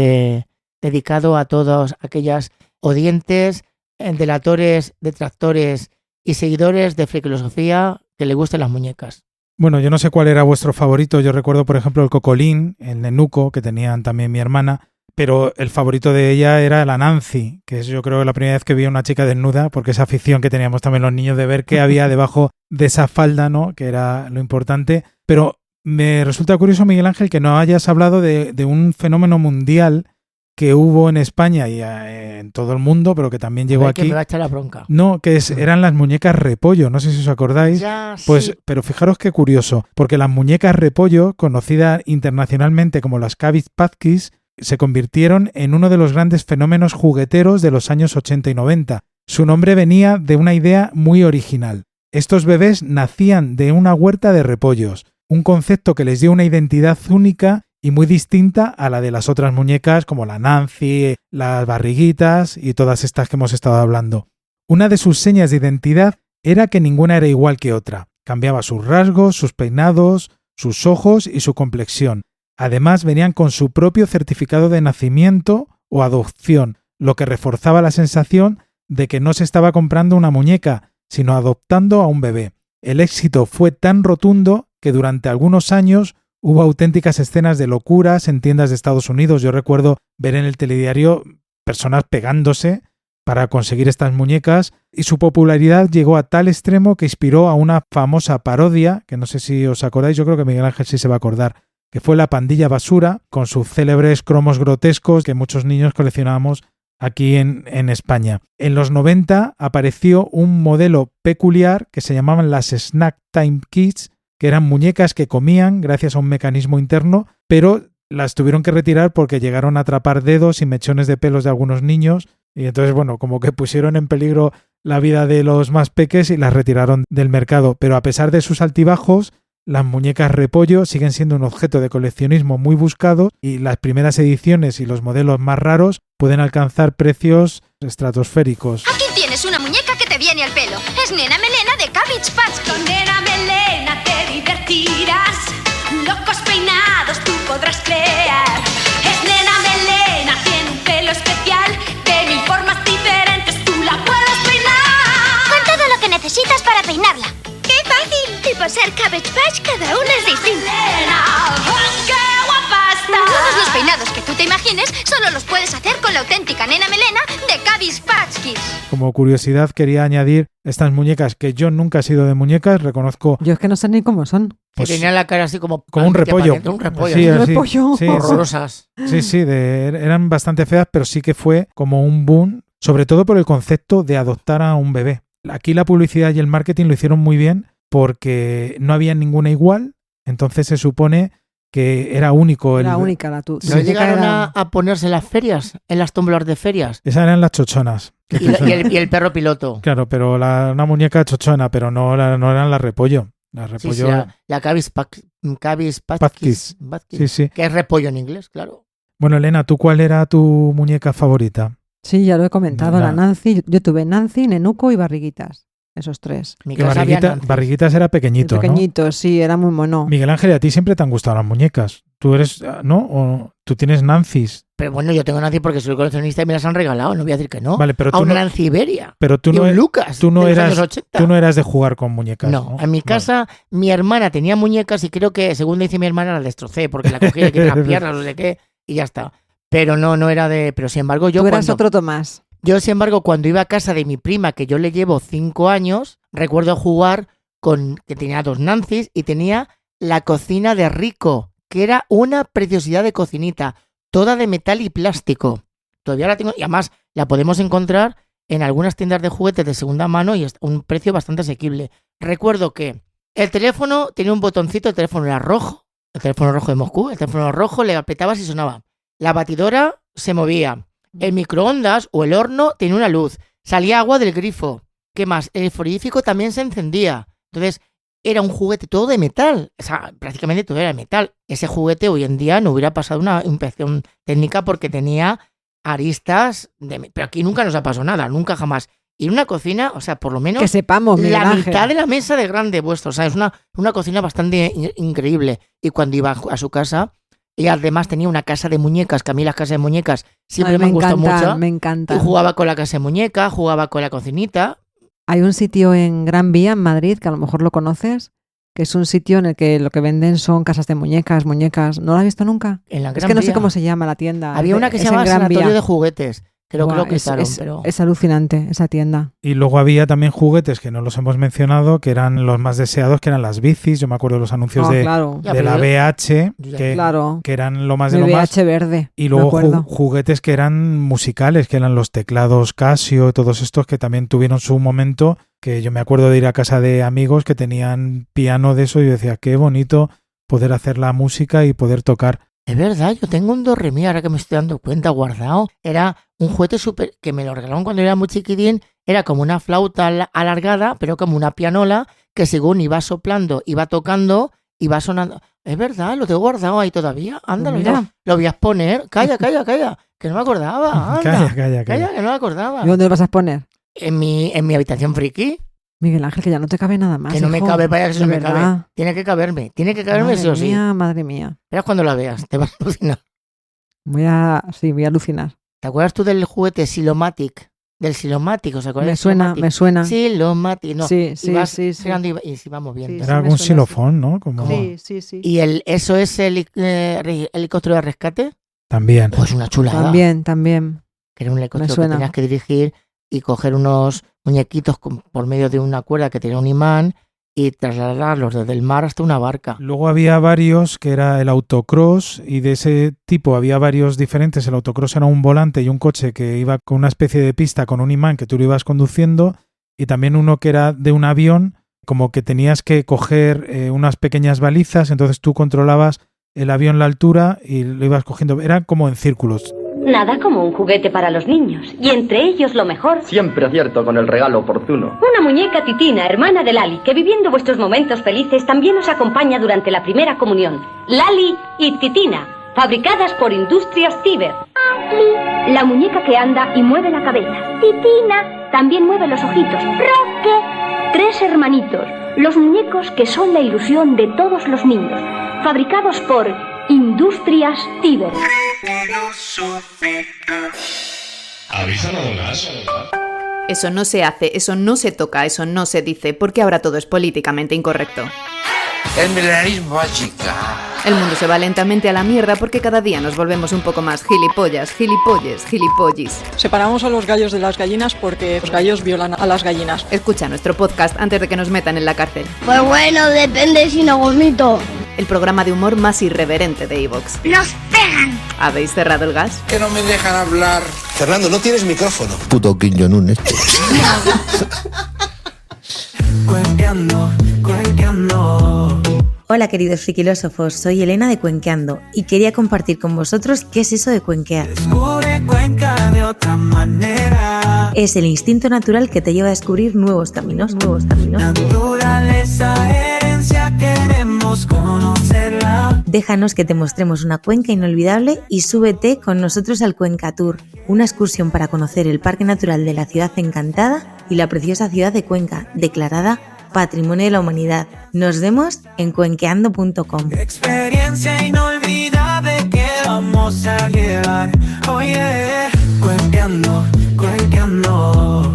dedicado a todas aquellas odientes, delatores, detractores y seguidores de Freakología que le gusten las muñecas. Bueno, yo no sé cuál era vuestro favorito. Yo recuerdo, por ejemplo, el Cocolín, el Nenuco, que tenían también mi hermana, pero el favorito de ella era la Nancy, que es yo creo la primera vez que vi a una chica desnuda, porque esa afición que teníamos también los niños de ver qué había debajo de esa falda, ¿no? Que era lo importante. Pero me resulta curioso, Miguel Ángel, que no hayas hablado de un fenómeno mundial que hubo en España y en todo el mundo, pero que también llegó aquí. Que me va a echar la bronca. No, que eran las muñecas repollo, no sé si os acordáis. Ya, pues, sí. Pero fijaros qué curioso, porque las muñecas repollo, conocidas internacionalmente como las Cabbage Patch, se convirtieron en uno de los grandes fenómenos jugueteros de los años 80 y 90. Su nombre venía de una idea muy original. Estos bebés nacían de una huerta de repollos, un concepto que les dio una identidad única y muy distinta a la de las otras muñecas como la Nancy, las barriguitas y todas estas que hemos estado hablando. Una de sus señas de identidad era que ninguna era igual que otra. Cambiaba sus rasgos, sus peinados, sus ojos y su complexión. Además venían con su propio certificado de nacimiento o adopción, lo que reforzaba la sensación de que no se estaba comprando una muñeca, sino adoptando a un bebé. El éxito fue tan rotundo que durante algunos años hubo auténticas escenas de locuras en tiendas de Estados Unidos. Yo recuerdo ver en el telediario personas pegándose para conseguir estas muñecas y su popularidad llegó a tal extremo que inspiró a una famosa parodia, que no sé si os acordáis, yo creo que Miguel Ángel sí se va a acordar, que fue La Pandilla Basura, con sus célebres cromos grotescos que muchos niños coleccionábamos aquí en España. En los 90 apareció un modelo peculiar que se llamaban las Snack Time Kids, que eran muñecas que comían gracias a un mecanismo interno, pero las tuvieron que retirar porque llegaron a atrapar dedos y mechones de pelos de algunos niños, y entonces, bueno, como que pusieron en peligro la vida de los más peques y las retiraron del mercado. Pero a pesar de sus altibajos, las muñecas repollo siguen siendo un objeto de coleccionismo muy buscado y las primeras ediciones y los modelos más raros pueden alcanzar precios estratosféricos. Aquí tienes una muñeca que te viene al pelo. Es Nena Melena de Cabbage Patch Kids. Con Nena Melena te divertirás. Locos peinados tú podrás crear. Es Nena Melena, tiene un pelo especial. De 1000 formas diferentes tú la puedes peinar. Con todo lo que necesitas para peinarla. ¡Qué fácil! Y por ser Cabbage Patch, cada una es distinta. ¡Qué guapa está! Todos los peinados que tú te imagines solo los puedes hacer con la auténtica Nena Melena de Cabbage Patch Kids. Como curiosidad quería añadir estas muñecas, que yo nunca he sido de muñecas, reconozco... Yo es que no sé ni cómo son. Que tenía la cara así como un repollo. Un repollo. Sí, un así. repollo. Sí, horrorosas. Sí, eran bastante feas, pero sí que fue como un boom, sobre todo por el concepto de adoptar a un bebé. Aquí la publicidad y el marketing lo hicieron muy bien porque no había ninguna igual, entonces se supone que era único. Era única la tu. ¿No llegaron a ponerse en las ferias, en las tómbolas de ferias? Esas eran las chochonas. Y el perro piloto. Claro, pero una muñeca chochona, pero no eran las repollo. La repollo... Sí, la Cabbage Patch Kids. Sí. Que es repollo en inglés, claro. Bueno, Elena, ¿tú cuál era tu muñeca favorita? Sí, ya lo he comentado, la Nancy. Yo tuve Nancy, Nenuco y Barriguitas. Esos tres. Barriguitas era pequeñito, ¿no? Sí, era muy mono. Miguel Ángel, a ti siempre te han gustado las muñecas. Tú eres, ¿no? ¿O tú tienes Nancy's? Pero bueno, yo tengo Nancy porque soy coleccionista y me las han regalado, no voy a decir que no. Vale, pero a una Nancy Iberia. Pero tú y un Lucas. Tú no eras de jugar con muñecas. No, en mi casa mi hermana tenía muñecas y creo que, según dice mi hermana, la destrocé porque la cogí, le quité las piernas, no sé qué, y ya está. Pero no era de... Pero sin embargo yo... Tú eras otro Tomás. Yo, sin embargo, cuando iba a casa de mi prima, que yo le llevo 5 años, recuerdo jugar que tenía 2 Nancy's y tenía la cocina de Rico, que era una preciosidad de cocinita, toda de metal y plástico. Todavía la tengo y además la podemos encontrar en algunas tiendas de juguetes de segunda mano y a un precio bastante asequible. Recuerdo que el teléfono tenía un botoncito, el teléfono era rojo, el teléfono rojo de Moscú, el teléfono rojo le apretabas y sonaba. La batidora se movía. El microondas o el horno tenía una luz. Salía agua del grifo. ¿Qué más? El frigorífico también se encendía. Entonces, era un juguete todo de metal. O sea, prácticamente todo era de metal. Ese juguete hoy en día no hubiera pasado una inspección técnica porque tenía aristas. Pero aquí nunca nos ha pasado nada, nunca jamás. Y en una cocina, o sea, por lo menos... Que sepamos, Miguel la Ángel. mitad de la mesa de grande vuestro. O sea, es una cocina bastante increíble. Y cuando iba a su casa... Y además tenía una casa de muñecas, que a mí las casas de muñecas siempre me han gustado mucho. Me encanta. Y jugaba con la casa de muñecas, jugaba con la cocinita. Hay un sitio en Gran Vía, en Madrid, que a lo mejor lo conoces, que es un sitio en el que lo que venden son casas de muñecas. ¿No lo has visto nunca? En la Gran Es que no Vía. sé cómo se llama la tienda. Había una que se llamaba Sanatorio de Juguetes. Creo que lo quitaron, pero... Es alucinante esa tienda. Y luego había también juguetes que no los hemos mencionado, que eran los más deseados, que eran las bicis. Yo me acuerdo de los anuncios de la BH, que eran lo más de lo más. BH verde. Y luego juguetes que eran musicales, que eran los teclados Casio, todos estos que también tuvieron su momento, que yo me acuerdo de ir a casa de amigos que tenían piano de eso y yo decía, qué bonito poder hacer la música y poder tocar. Es verdad, yo tengo un do re mi, ahora que me estoy dando cuenta, guardado. Era un juguete súper que me lo regalaron cuando era muy chiquitín. Era como una flauta alargada, pero como una pianola, que según iba soplando, iba tocando, iba sonando. Es verdad, lo tengo guardado ahí todavía. Ándalo, lo voy a exponer. Calla, que no me acordaba. Anda. Calla, que no me acordaba. ¿Y dónde lo vas a exponer? En mi habitación friki. Miguel Ángel, que ya no te cabe nada más. Que no me cabe, vaya que eso me verdad. cabe. Tiene que caberme sí o sí. Madre mía. Verás cuando la veas, te vas a alucinar. Voy a alucinar. ¿Te acuerdas tú del juguete Silomatic? Del Silomatic, ¿os acuerdas? Me suena. Silomatic, no. Sí. Y se va moviendo. Era algún xilofón, ¿no? Como... Sí. ¿Y eso es el helicóptero de rescate? También. Pues una chulada. También. Que era un helicóptero que tenías que dirigir y coger unos muñequitos por medio de una cuerda que tenía un imán y trasladarlos desde el mar hasta una barca. Luego había varios que era el autocross, y de ese tipo había varios diferentes. El autocross era un volante y un coche que iba con una especie de pista con un imán que tú lo ibas conduciendo, y también uno que era de un avión, como que tenías que coger unas pequeñas balizas, entonces tú controlabas el avión, la altura, y lo ibas cogiendo. Era como en círculos. Nada como un juguete para los niños, y entre ellos lo mejor. Siempre acierto con el regalo oportuno. Una muñeca Titina, hermana de Lali, que viviendo vuestros momentos felices también os acompaña durante la primera comunión. Lali y Titina, fabricadas por Industrias Tiber. La muñeca que anda y mueve la cabeza. Titina también mueve los ojitos. Roque. 3 hermanitos, los muñecos que son la ilusión de todos los niños. Fabricados por Industrias Tiber. ¿Habéis hablado más? Eso no se hace, eso no se toca, eso no se dice, porque ahora todo es políticamente incorrecto. El milenarismo, chica. El mundo se va lentamente a la mierda porque cada día nos volvemos un poco más gilipollas, gilipolles, gilipollis. Separamos a los gallos de las gallinas porque los gallos violan a las gallinas. Escucha nuestro podcast antes de que nos metan en la cárcel. Pues bueno, depende si no vomito. El programa de humor más irreverente de iVoox. ¡Nos pegan! ¿Habéis cerrado el gas? Que no me dejan hablar. Fernando, no tienes micrófono. Puto Kim Jong-un este. Cuenqueando, cuenqueando. Hola queridos friquilósofos, soy Elena de Cuenqueando y quería compartir con vosotros qué es eso de cuenquear. Descubre Cuenca de otra manera. Es el instinto natural que te lleva a descubrir nuevos caminos. Naturaleza, herencia, queremos conocerla. Déjanos que te mostremos una cuenca inolvidable y súbete con nosotros al Cuenca Tour, una excursión para conocer el Parque Natural de la Ciudad Encantada y la preciosa ciudad de Cuenca, declarada Patrimonio de la Humanidad. Nos vemos en cuenqueando.com. Experiencia inolvidable que vamos a llevar. Oye, cuenqueando, cuenqueando.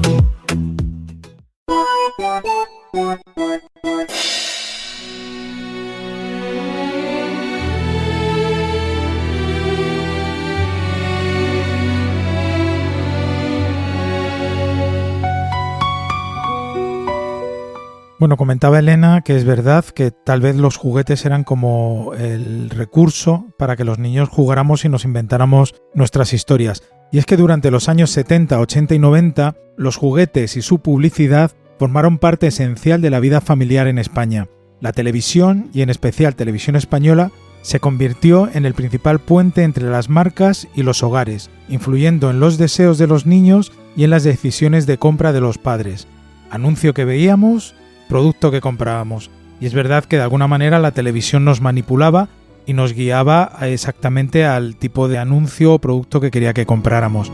Bueno, comentaba Elena que es verdad que tal vez los juguetes eran como el recurso para que los niños jugáramos y nos inventáramos nuestras historias. Y es que durante los años 70, 80 y 90, los juguetes y su publicidad formaron parte esencial de la vida familiar en España. La televisión, y en especial Televisión Española, se convirtió en el principal puente entre las marcas y los hogares, influyendo en los deseos de los niños y en las decisiones de compra de los padres. Anuncio que veíamos, producto que comprábamos. Y es verdad que de alguna manera la televisión nos manipulaba y nos guiaba exactamente al tipo de anuncio o producto que quería que compráramos.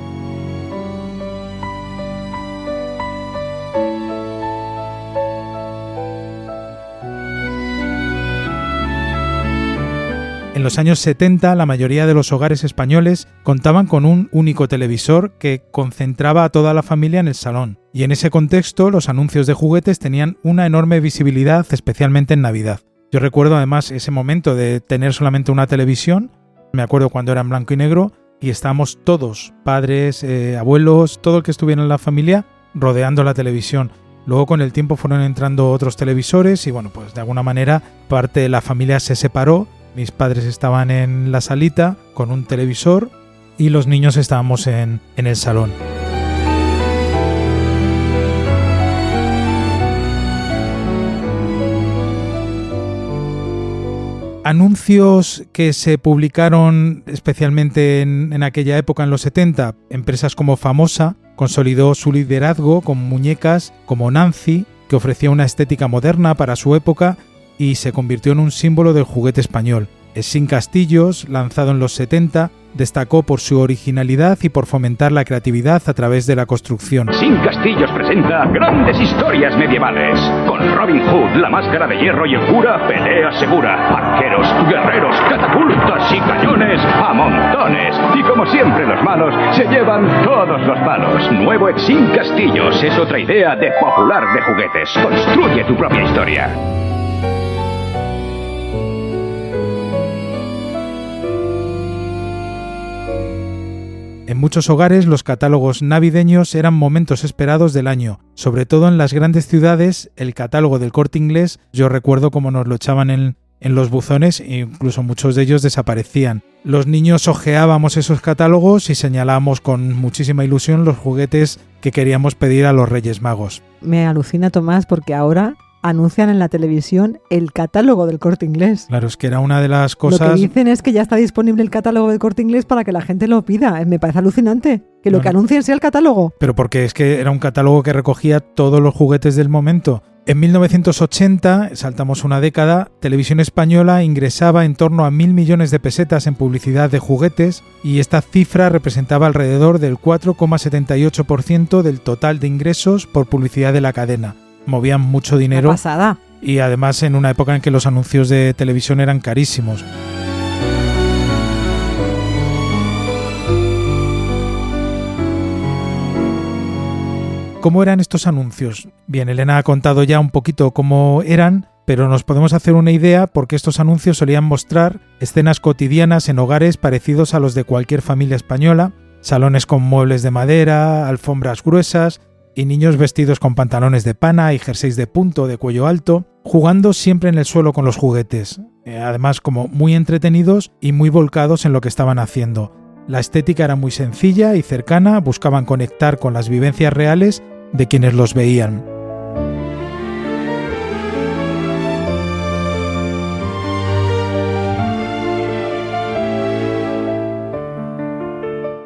En los años 70, la mayoría de los hogares españoles contaban con un único televisor que concentraba a toda la familia en el salón. Y en ese contexto, los anuncios de juguetes tenían una enorme visibilidad, especialmente en Navidad. Yo recuerdo además ese momento de tener solamente una televisión. Me acuerdo cuando era en blanco y negro y estábamos todos, padres, abuelos, todo el que estuviera en la familia, rodeando la televisión. Luego con el tiempo fueron entrando otros televisores y bueno, pues de alguna manera parte de la familia se separó. Mis padres estaban en la salita con un televisor y los niños estábamos en el salón. Anuncios que se publicaron especialmente en aquella época, en los 70, empresas como Famosa consolidó su liderazgo con muñecas como Nancy, que ofrecía una estética moderna para su época y se convirtió en un símbolo del juguete español. Sin Castillos, lanzado en los 70, destacó por su originalidad y por fomentar la creatividad a través de la construcción. Sin Castillos presenta grandes historias medievales. Con Robin Hood, la máscara de hierro y el cura, pelea segura. Arqueros, guerreros, catapultas y cañones a montones. Y como siempre los malos se llevan todos los palos. Nuevo Sin Castillos es otra idea de Popular de Juguetes. Construye tu propia historia. En En muchos hogares los catálogos navideños eran momentos esperados del año, sobre todo en las grandes ciudades. El catálogo del Corte Inglés, yo recuerdo cómo nos lo echaban en los buzones e incluso muchos de ellos desaparecían. Los niños hojeábamos esos catálogos y señalábamos con muchísima ilusión los juguetes que queríamos pedir a los Reyes Magos. Me alucina, Tomás, porque ahora anuncian en la televisión el catálogo del Corte Inglés. Claro, es que era una de las cosas... Lo que dicen es que ya está disponible el catálogo del Corte Inglés para que la gente lo pida. Me parece alucinante que lo que anuncien sea el catálogo. Pero porque es que era un catálogo que recogía todos los juguetes del momento. En 1980, saltamos una década, Televisión Española ingresaba en torno a 1.000 millones de pesetas en publicidad de juguetes y esta cifra representaba alrededor del 4,78% del total de ingresos por publicidad de la cadena. Movían mucho dinero. Pasada. Y además en una época en que los anuncios de televisión eran carísimos. ¿Cómo eran estos anuncios? Bien, Elena ha contado ya un poquito cómo eran, pero nos podemos hacer una idea porque estos anuncios solían mostrar escenas cotidianas en hogares parecidos a los de cualquier familia española, salones con muebles de madera, alfombras gruesas y niños vestidos con pantalones de pana y jerseys de punto de cuello alto, jugando siempre en el suelo con los juguetes, además como muy entretenidos y muy volcados en lo que estaban haciendo. La estética era muy sencilla y cercana, buscaban conectar con las vivencias reales de quienes los veían.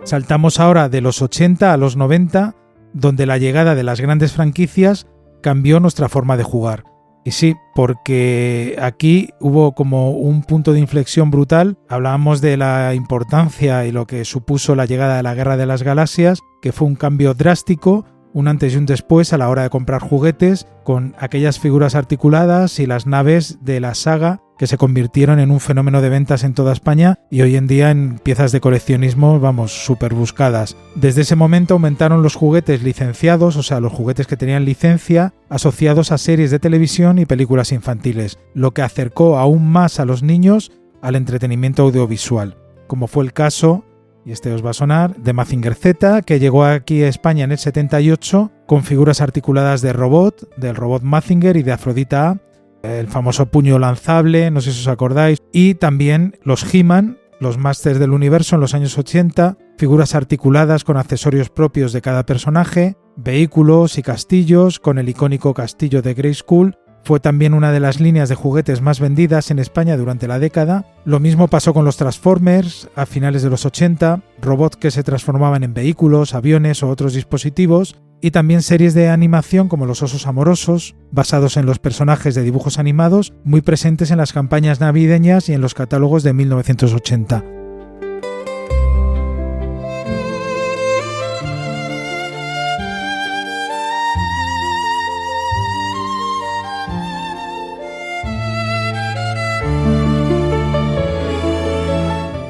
Saltamos ahora de los 80 a los 90, donde la llegada de las grandes franquicias cambió nuestra forma de jugar. Y sí, porque aquí hubo como un punto de inflexión brutal. Hablábamos de la importancia y lo que supuso la llegada de la Guerra de las Galaxias, que fue un cambio drástico, un antes y un después a la hora de comprar juguetes, con aquellas figuras articuladas y las naves de la saga que se convirtieron en un fenómeno de ventas en toda España y hoy en día en piezas de coleccionismo, vamos, súper buscadas. Desde ese momento aumentaron los juguetes licenciados, o sea, los juguetes que tenían licencia, asociados a series de televisión y películas infantiles, lo que acercó aún más a los niños al entretenimiento audiovisual, como fue el caso, y este os va a sonar, de Mazinger Z, que llegó aquí a España en el 78 con figuras articuladas de robot, del robot Mazinger y de Afrodita A, el famoso puño lanzable, no sé si os acordáis, y también los He-Man, los Masters del Universo en los años 80, figuras articuladas con accesorios propios de cada personaje, vehículos y castillos, con el icónico castillo de Grayskull. Fue también una de las líneas de juguetes más vendidas en España durante la década. Lo mismo pasó con los Transformers a finales de los 80, robots que se transformaban en vehículos, aviones o otros dispositivos, y también series de animación como Los Osos Amorosos, basados en los personajes de dibujos animados, muy presentes en las campañas navideñas y en los catálogos de 1980.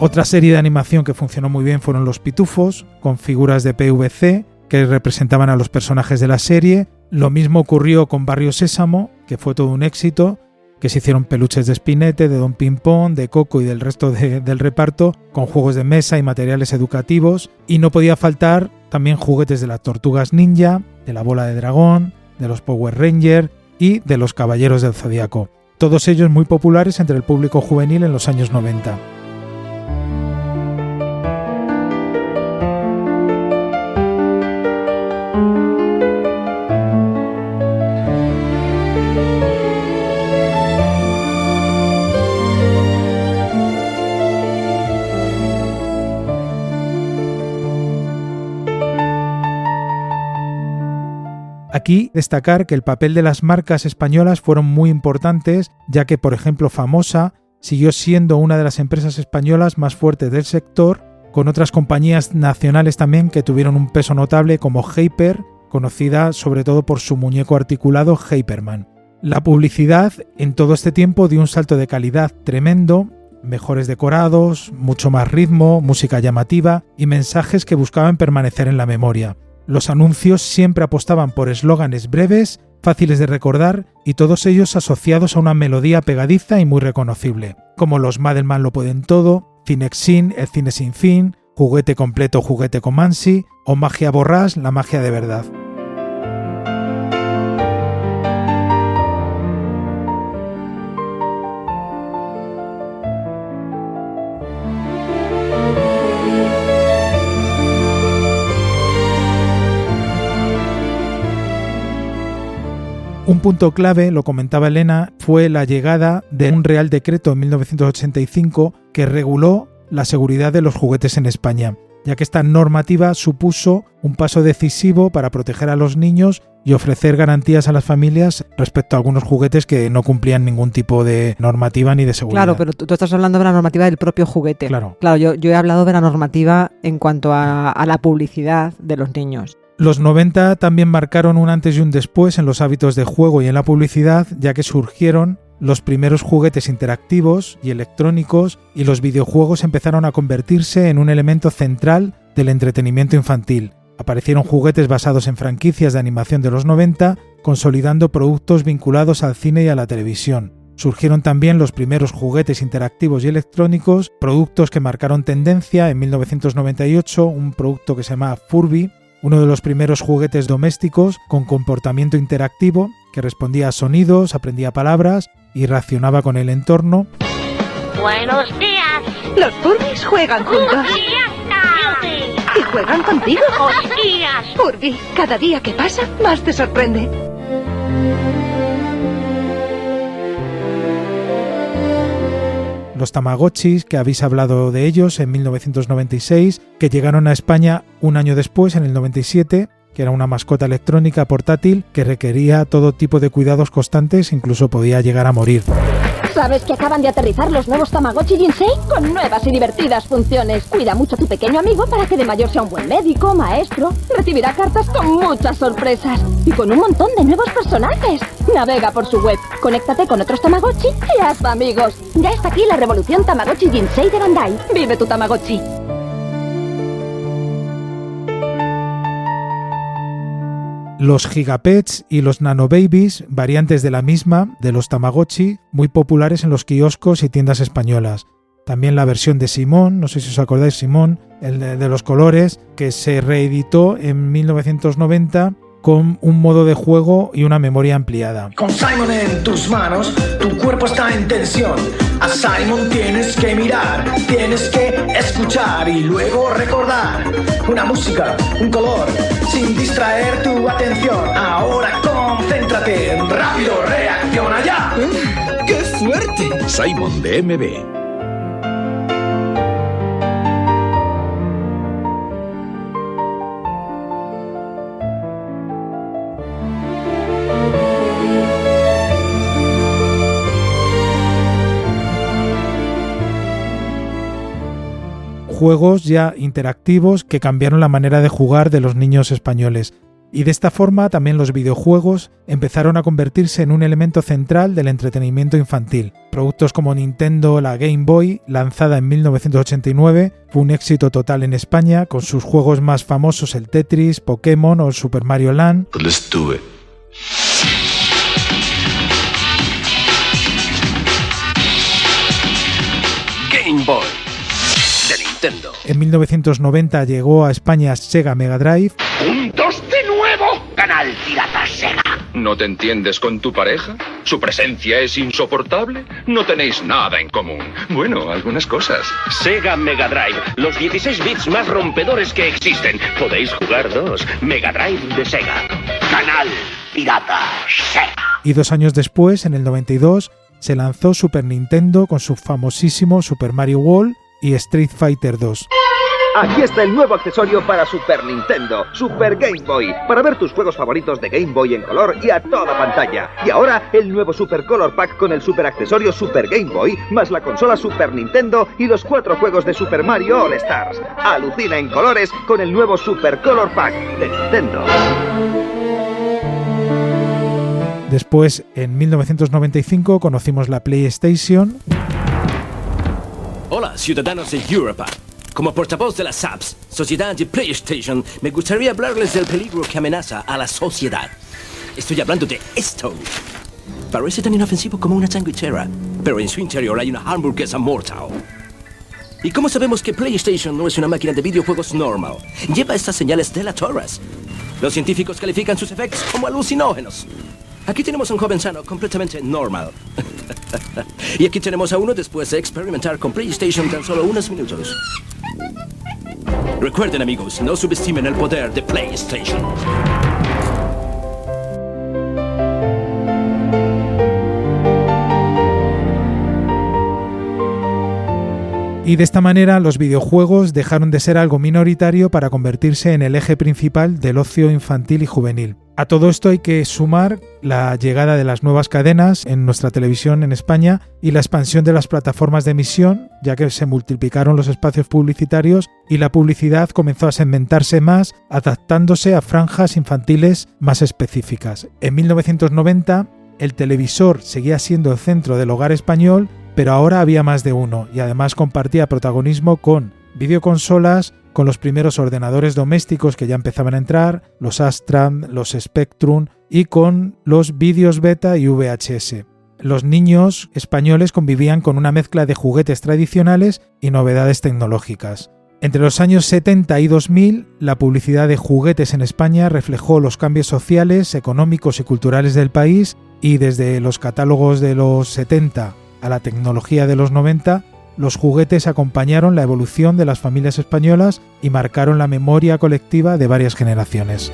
Otra serie de animación que funcionó muy bien fueron Los Pitufos, con figuras de PVC que representaban a los personajes de la serie. Lo mismo ocurrió con Barrio Sésamo, que fue todo un éxito, que se hicieron peluches de Spinette, de Don Pimpón, de Coco y del resto del reparto, con juegos de mesa y materiales educativos. Y no podía faltar también juguetes de las Tortugas Ninja, de la Bola de Dragón, de los Power Rangers y de los Caballeros del Zodíaco. Todos ellos muy populares entre el público juvenil en los años 90. Aquí destacar que el papel de las marcas españolas fueron muy importantes, ya que, por ejemplo, Famosa siguió siendo una de las empresas españolas más fuertes del sector, con otras compañías nacionales también que tuvieron un peso notable como Hyper, conocida sobre todo por su muñeco articulado Hyperman. La publicidad en todo este tiempo dio un salto de calidad tremendo, mejores decorados, mucho más ritmo, música llamativa y mensajes que buscaban permanecer en la memoria. Los anuncios siempre apostaban por eslóganes breves, fáciles de recordar y todos ellos asociados a una melodía pegadiza y muy reconocible, como los Madelman lo pueden todo, Cinexin, El cine sin fin, Juguete completo, juguete Comanche o Magia Borràs, la magia de verdad. Un punto clave, lo comentaba Elena, fue la llegada de un Real Decreto en 1985 que reguló la seguridad de los juguetes en España, ya que esta normativa supuso un paso decisivo para proteger a los niños y ofrecer garantías a las familias respecto a algunos juguetes que no cumplían ningún tipo de normativa ni de seguridad. Claro, pero tú estás hablando de la normativa del propio juguete. Claro, yo he hablado de la normativa en cuanto a la publicidad de los niños. Los 90 también marcaron un antes y un después en los hábitos de juego y en la publicidad, ya que surgieron los primeros juguetes interactivos y electrónicos y los videojuegos empezaron a convertirse en un elemento central del entretenimiento infantil. Aparecieron juguetes basados en franquicias de animación de los 90, consolidando productos vinculados al cine y a la televisión. Surgieron también los primeros juguetes interactivos y electrónicos, productos que marcaron tendencia en 1998, un producto que se llama Furby, uno de los primeros juguetes domésticos con comportamiento interactivo que respondía a sonidos, aprendía palabras y reaccionaba con el entorno. Buenos días. Los Furbies juegan juntos. ¿Y juegan contigo? ¡Hostias! Furby, cada día que pasa, más te sorprende. Los Tamagotchis, que habéis hablado de ellos en 1996, que llegaron a España un año después, en el 97, que era una mascota electrónica portátil que requería todo tipo de cuidados constantes, incluso podía llegar a morir. ¿Sabes que acaban de aterrizar los nuevos Tamagotchi Jinsei? Con nuevas y divertidas funciones. Cuida mucho a tu pequeño amigo para que de mayor sea un buen médico, maestro. Recibirá cartas con muchas sorpresas y con un montón de nuevos personajes. Navega por su web, conéctate con otros Tamagotchi y haz amigos. Ya está aquí la revolución Tamagotchi Jinsei de Bandai. Vive tu Tamagotchi. Los Gigapets y los Nanobabies, variantes de la misma, de los Tamagotchi, muy populares en los kioscos y tiendas españolas. También la versión de Simón, no sé si os acordáis, Simón, el de los colores, que se reeditó en 1990 con un modo de juego y una memoria ampliada. Con Simon en tus manos, tu cuerpo está en tensión. A Simon tienes que mirar, tienes que escuchar y luego recordar. Una música, un color, sin distraer tu atención. Ahora concéntrate, rápido, reacciona ya. ¡Qué fuerte! Simon de MB. Juegos ya interactivos que cambiaron la manera de jugar de los niños españoles. Y de esta forma también los videojuegos empezaron a convertirse en un elemento central del entretenimiento infantil. Productos como Nintendo, la Game Boy, lanzada en 1989, fue un éxito total en España, con sus juegos más famosos el Tetris, Pokémon o el Super Mario Land. Let's do it. Game Boy. Nintendo. En 1990 llegó a España Sega Mega Drive. ¡Juntos de nuevo! ¡Canal Pirata Sega! ¿No te entiendes con tu pareja? ¿Su presencia es insoportable? ¿No tenéis nada en común? Bueno, algunas cosas. Sega Mega Drive, los 16 bits más rompedores que existen. Podéis jugar dos. Mega Drive de Sega. Canal Pirata Sega. Y 2 años después, en el 92, se lanzó Super Nintendo con su famosísimo Super Mario World y Street Fighter 2. Aquí está el nuevo accesorio para Super Nintendo, Super Game Boy, para ver tus juegos favoritos de Game Boy en color y a toda pantalla. Y ahora el nuevo Super Color Pack con el super accesorio Super Game Boy, más la consola Super Nintendo y los 4 juegos de Super Mario All Stars. Alucina en colores con el nuevo Super Color Pack de Nintendo. Después, en 1995, conocimos la PlayStation. Hola, ciudadanos de Europa. Como portavoz de las apps, Sociedad de PlayStation, me gustaría hablarles del peligro que amenaza a la sociedad. Estoy hablando de esto. Parece tan inofensivo como una sandwichera, pero en su interior hay una hamburguesa mortal. ¿Y cómo sabemos que PlayStation no es una máquina de videojuegos normal? Lleva estas señales delatorias. Los científicos califican sus efectos como alucinógenos. Aquí tenemos a un joven sano completamente normal. Y aquí tenemos a uno después de experimentar con PlayStation tan solo unos minutos. Recuerden, amigos, no subestimen el poder de PlayStation. Y de esta manera los videojuegos dejaron de ser algo minoritario para convertirse en el eje principal del ocio infantil y juvenil. A todo esto hay que sumar la llegada de las nuevas cadenas en nuestra televisión en España y la expansión de las plataformas de emisión, ya que se multiplicaron los espacios publicitarios y la publicidad comenzó a segmentarse más, adaptándose a franjas infantiles más específicas. En 1990, el televisor seguía siendo el centro del hogar español, pero ahora había más de uno y además compartía protagonismo con videoconsolas, con los primeros ordenadores domésticos que ya empezaban a entrar, los Amstrad, los Spectrum y con los vídeos beta y VHS. Los niños españoles convivían con una mezcla de juguetes tradicionales y novedades tecnológicas. Entre los años 70 y 2000, la publicidad de juguetes en España reflejó los cambios sociales, económicos y culturales del país y desde los catálogos de los 70 a la tecnología de los 90, los juguetes acompañaron la evolución de las familias españolas y marcaron la memoria colectiva de varias generaciones.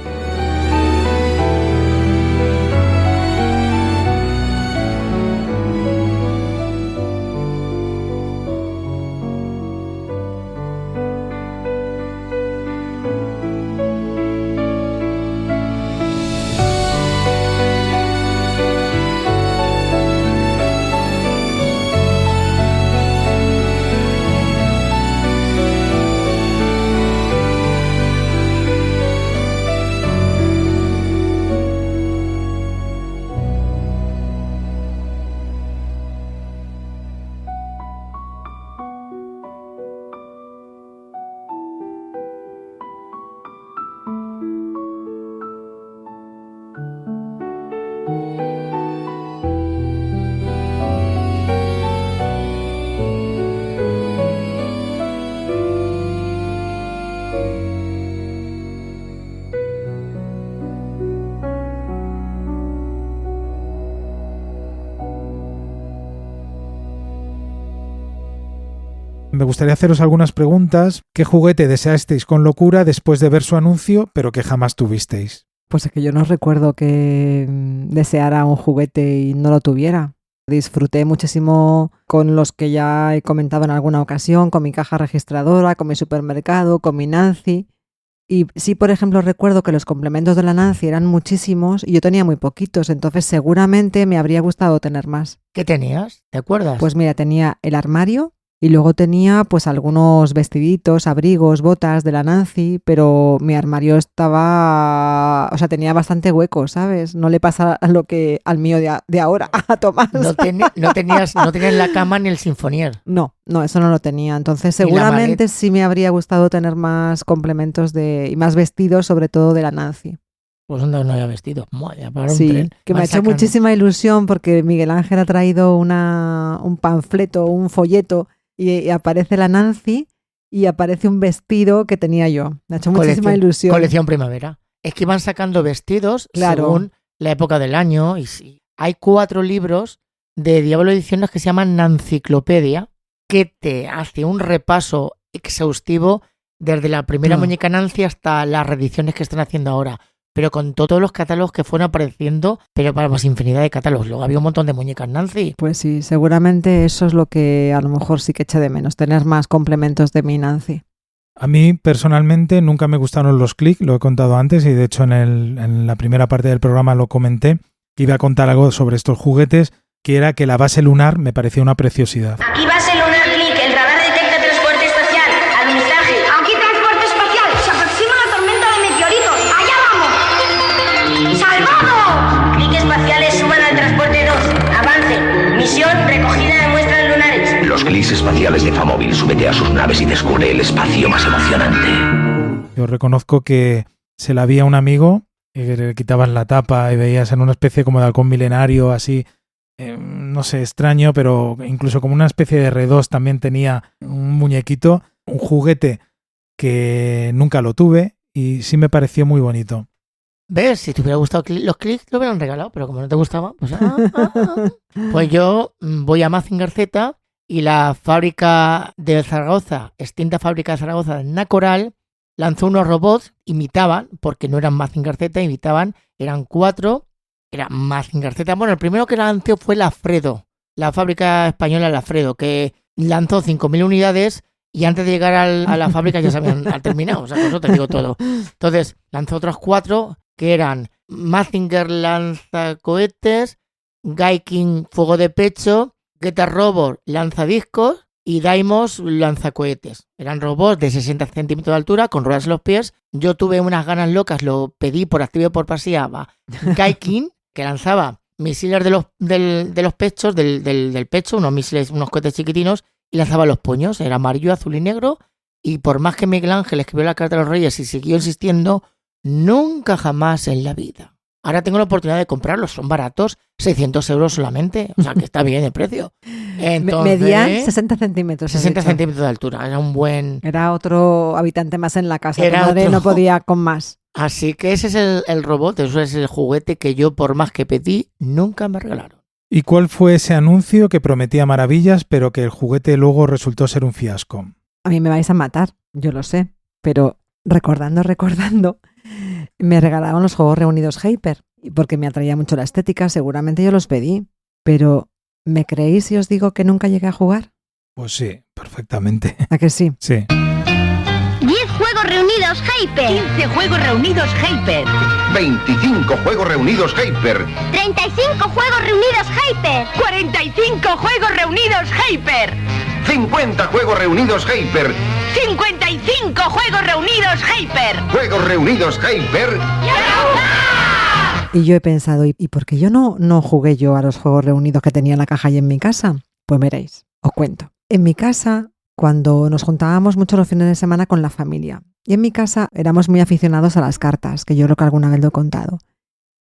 Me gustaría haceros algunas preguntas. ¿Qué juguete deseasteis con locura después de ver su anuncio, pero que jamás tuvisteis? Pues es que yo no recuerdo que deseara un juguete y no lo tuviera. Disfruté muchísimo con los que ya he comentado en alguna ocasión, con mi caja registradora, con mi supermercado, con mi Nancy. Y sí, por ejemplo, recuerdo que los complementos de la Nancy eran muchísimos y yo tenía muy poquitos, entonces seguramente me habría gustado tener más. ¿Qué tenías? ¿Te acuerdas? Pues mira, tenía el armario y luego tenía pues algunos vestiditos, abrigos, botas de la Nancy, pero mi armario estaba, o sea, tenía bastante hueco, ¿sabes? No le pasa lo que al mío de ahora, a Tomás. No tenías la cama ni el sinfonier. No, eso no lo tenía. Entonces seguramente sí me habría gustado tener más complementos y más vestidos, sobre todo de la Nancy. Pues no había vestido. Para sí, un tren. Que me ha hecho muchísima ilusión porque Miguel Ángel ha traído un panfleto, un folleto, y aparece la Nancy y aparece un vestido que tenía yo. Me ha hecho muchísima ilusión. Colección primavera. Es que iban sacando vestidos según la época del año. Y sí. Hay 4 libros de Diablo Ediciones que se llaman Nanciclopedia, que te hace un repaso exhaustivo desde la primera muñeca Nancy hasta las reediciones que están haciendo ahora. Pero con todos los catálogos que fueron apareciendo, pero para más infinidad de catálogos. Luego había un montón de muñecas Nancy. Pues sí, seguramente eso es lo que a lo mejor sí que eché de menos, tener más complementos de mi Nancy. A mí, personalmente, nunca me gustaron los clics, lo he contado antes y de hecho en la primera parte del programa lo comenté, que iba a contar algo sobre estos juguetes, que era que la base lunar me parecía una preciosidad. Aquí base lunar Click, el radar detecta transporte espacial. Alunizaje. Aquí transporte espacial. Se aproxima la tormenta de meteoritos. ¡Allá vamos! ¡Salvado! Click espaciales suban al transporte 2. Avance. Misión recogida de muestras lunares. Los clics espaciales de Famóvil, súbete a sus naves y descubre el espacio más emocionante. Yo reconozco que se la vi a un amigo y que le quitabas la tapa y veías en una especie como de halcón milenario así no sé, extraño, pero incluso como una especie de R2 también tenía un muñequito, un juguete que nunca lo tuve y sí me pareció muy bonito. ¿Ves? Si te hubiera gustado los clics, lo hubieran regalado, pero como no te gustaba, pues... Pues yo voy a Mazinger Z y la fábrica de Zaragoza, extinta fábrica de Zaragoza, Nacoral, lanzó unos robots, imitaban, porque no eran Mazinger Z, imitaban, eran 4, era Mazinger Z. Bueno, el primero que lanzó fue la Fredo, la fábrica española La Fredo, que lanzó 5.000 unidades y antes de llegar a la fábrica ya se habían terminado, o sea, con eso te digo todo. Entonces, lanzó otros 4 que eran Mazinger lanzacohetes, Gaikin fuego de pecho, Guitar Robot lanzadiscos y Daimos lanzacohetes. Eran robots de 60 centímetros de altura con ruedas en los pies. Yo tuve unas ganas locas, lo pedí por activa y por pasiva. Gaikin, que lanzaba misiles de los pechos, del pecho, unos misiles, unos cohetes chiquitinos, y lanzaba los puños. Era amarillo, azul y negro. Y por más que Miguel Ángel escribió la carta a los Reyes y siguió insistiendo, nunca jamás en la vida. Ahora tengo la oportunidad de comprarlos, son baratos, 600 euros solamente, o sea que está bien el precio. Entonces, medían 60 centímetros. 60 centímetros de altura, era un buen... Era otro habitante más en la casa, tu madre no podía con más. Así que ese es el robot, eso es el juguete que yo por más que pedí, nunca me regalaron. ¿Y cuál fue ese anuncio que prometía maravillas, pero que el juguete luego resultó ser un fiasco? A mí me vais a matar, yo lo sé, pero recordando, me regalaron los Juegos Reunidos Hyper, porque me atraía mucho la estética, seguramente yo los pedí, pero ¿me creéis si os digo que nunca llegué a jugar? Pues sí, perfectamente. ¿A que sí? Sí. 10 Juegos Reunidos Hyper. 15 Juegos Reunidos Hyper. 25 Juegos Reunidos Hyper. 35 Juegos Reunidos Hyper. 45 Juegos Reunidos Hyper. 50 Juegos Reunidos Hyper. 55 Juegos Reunidos Hyper. Juegos Reunidos Hyper. Y yo he pensado, ¿y por qué yo no jugué yo a los Juegos Reunidos que tenía en la caja ahí en mi casa? Pues veréis, os cuento. En mi casa, cuando nos juntábamos mucho los fines de semana con la familia, y en mi casa éramos muy aficionados a las cartas, que yo creo que alguna vez lo he contado.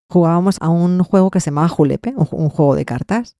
Jugábamos a un juego que se llamaba Julepe, un juego de cartas.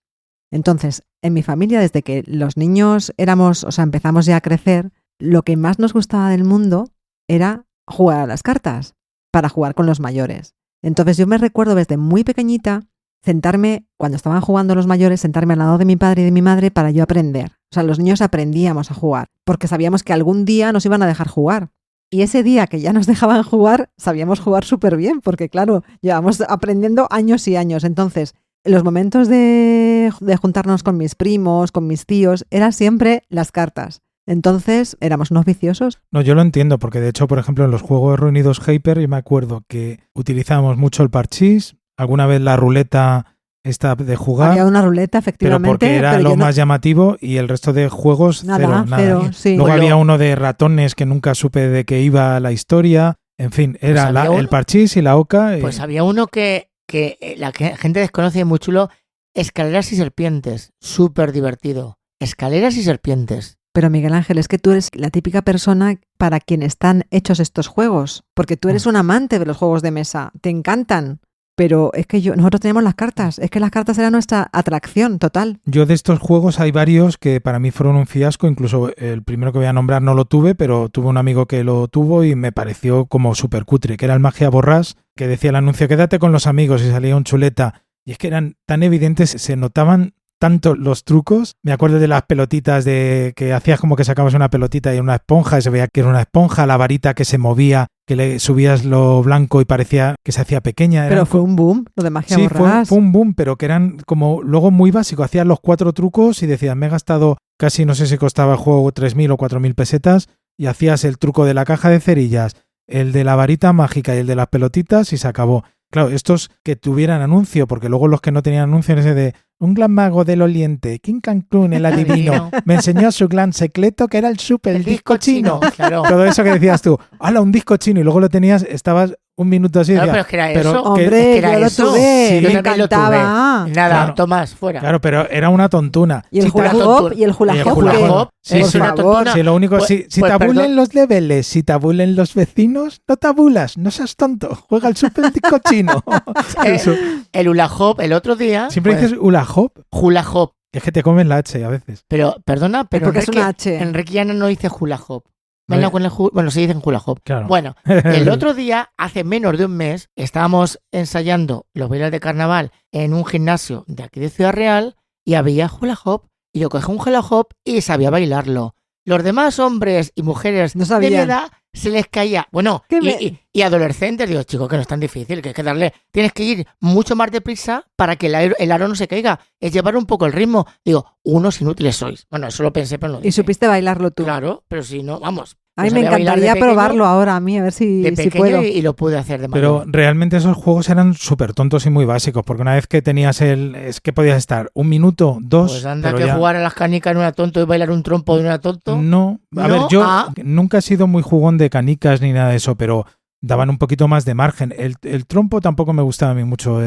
Entonces, en mi familia, desde que los niños empezamos ya a crecer, lo que más nos gustaba del mundo era jugar a las cartas, para jugar con los mayores. Entonces yo me recuerdo desde muy pequeñita sentarme, cuando estaban jugando los mayores, sentarme al lado de mi padre y de mi madre para yo aprender. O sea, los niños aprendíamos a jugar, porque sabíamos que algún día nos iban a dejar jugar. Y ese día que ya nos dejaban jugar, sabíamos jugar súper bien, porque claro, llevamos aprendiendo años y años. Entonces, los momentos de juntarnos con mis primos, con mis tíos, eran siempre las cartas. Entonces, éramos unos viciosos. No, yo lo entiendo, porque de hecho, por ejemplo, en los Juegos Reunidos Hyper, yo me acuerdo que utilizábamos mucho el parchís, alguna vez la ruleta esta de jugar. Había una ruleta, efectivamente. Pero porque era lo más llamativo y el resto de juegos nada. Cero, sí. Luego había uno de ratones que nunca supe de qué iba la historia. En fin, era el parchís y la oca. Pues había uno que la gente desconoce, muy chulo, Escaleras y Serpientes. Súper divertido. Escaleras y Serpientes. Pero Miguel Ángel, es que tú eres la típica persona para quien están hechos estos juegos, porque tú eres un amante de los juegos de mesa, te encantan, pero es que nosotros tenemos las cartas, es que las cartas eran nuestra atracción total. Yo de estos juegos hay varios que para mí fueron un fiasco, incluso el primero que voy a nombrar no lo tuve, pero tuve un amigo que lo tuvo y me pareció como súper cutre, que era el Magia Borrás, que decía el anuncio, quédate con los amigos y salía un chuleta, y es que eran tan evidentes, se notaban tanto los trucos. Me acuerdo de las pelotitas de que hacías como que sacabas una pelotita y una esponja y se veía que era una esponja, la varita que se movía, que le subías lo blanco y parecía que se hacía pequeña. Pero fue un boom, lo de Magia Borrás. Fue un boom, pero que eran como luego muy básico. Hacías los 4 trucos y decías, me he gastado casi, no sé si costaba el juego 3.000 o 4.000 pesetas y hacías el truco de la caja de cerillas, el de la varita mágica y el de las pelotitas y se acabó. Claro, estos que tuvieran anuncio, porque luego los que no tenían anuncio, ese de un gran mago del Oriente, King Cancún, el adivino, me enseñó su gran secreto que era el disco chino. Claro. Todo eso que decías tú, ¡hala, un disco chino! Y luego lo tenías, estabas un minuto así. Claro, decía, pero es que era eso. Hombre, es que era yo lo eso. tuve, Sí, me yo también lo tuve. encantaba. Nada, Claro. Tomás, fuera. Claro, pero era una tontuna. Y el Si te- hula hop, y el hula Y el hop. hula ¿qué? hop. Sí, es sí. una tontuna. Sí, lo único, Pues- si pues tabulen perdón. los debeles, si tabulen los vecinos, no tabulas, no seas tonto. Juega el súper cochino. Eso. El hula hop, el otro día. Siempre pues, dices hula hop. hula hop. Es que te comen la H a veces. Pero, perdona, pero porque es una H. Enrique Llana no dice hula hop. Vale. Venga con el bueno, se dice en hula hop. Claro. Bueno, el otro día, hace menos de un mes, estábamos ensayando los bailes de carnaval en un gimnasio de aquí de Ciudad Real y había hula hop. Y yo cogí un hula hop y sabía bailarlo. Los demás hombres y mujeres No de mi sabían. edad se les caía. Bueno, ¿Qué y, me- y adolescentes, digo, chico, que no es tan difícil, que hay que darle. Tienes que ir mucho más deprisa para que el aro no se caiga. Es llevar un poco el ritmo. Digo, unos inútiles sois. Bueno, eso lo pensé, pero no lo Y dije. supiste bailarlo tú. Claro, pero si no, vamos. A mí yo me sabía bailar de encantaría pequeño- probarlo ahora a mí, a ver si, De si pequeño puedo. y lo pude hacer de Pero mayor. realmente esos juegos eran súper tontos y muy básicos, porque una vez que tenías es que podías estar un minuto, dos, Pues anda pero que ya- jugar a las canicas no era tonto y bailar un trompo no era tonto. No, a ¿No? ver, yo Ah. nunca he sido muy jugón de canicas ni nada de eso, pero daban un poquito más de margen. El trompo tampoco me gustaba a mí mucho,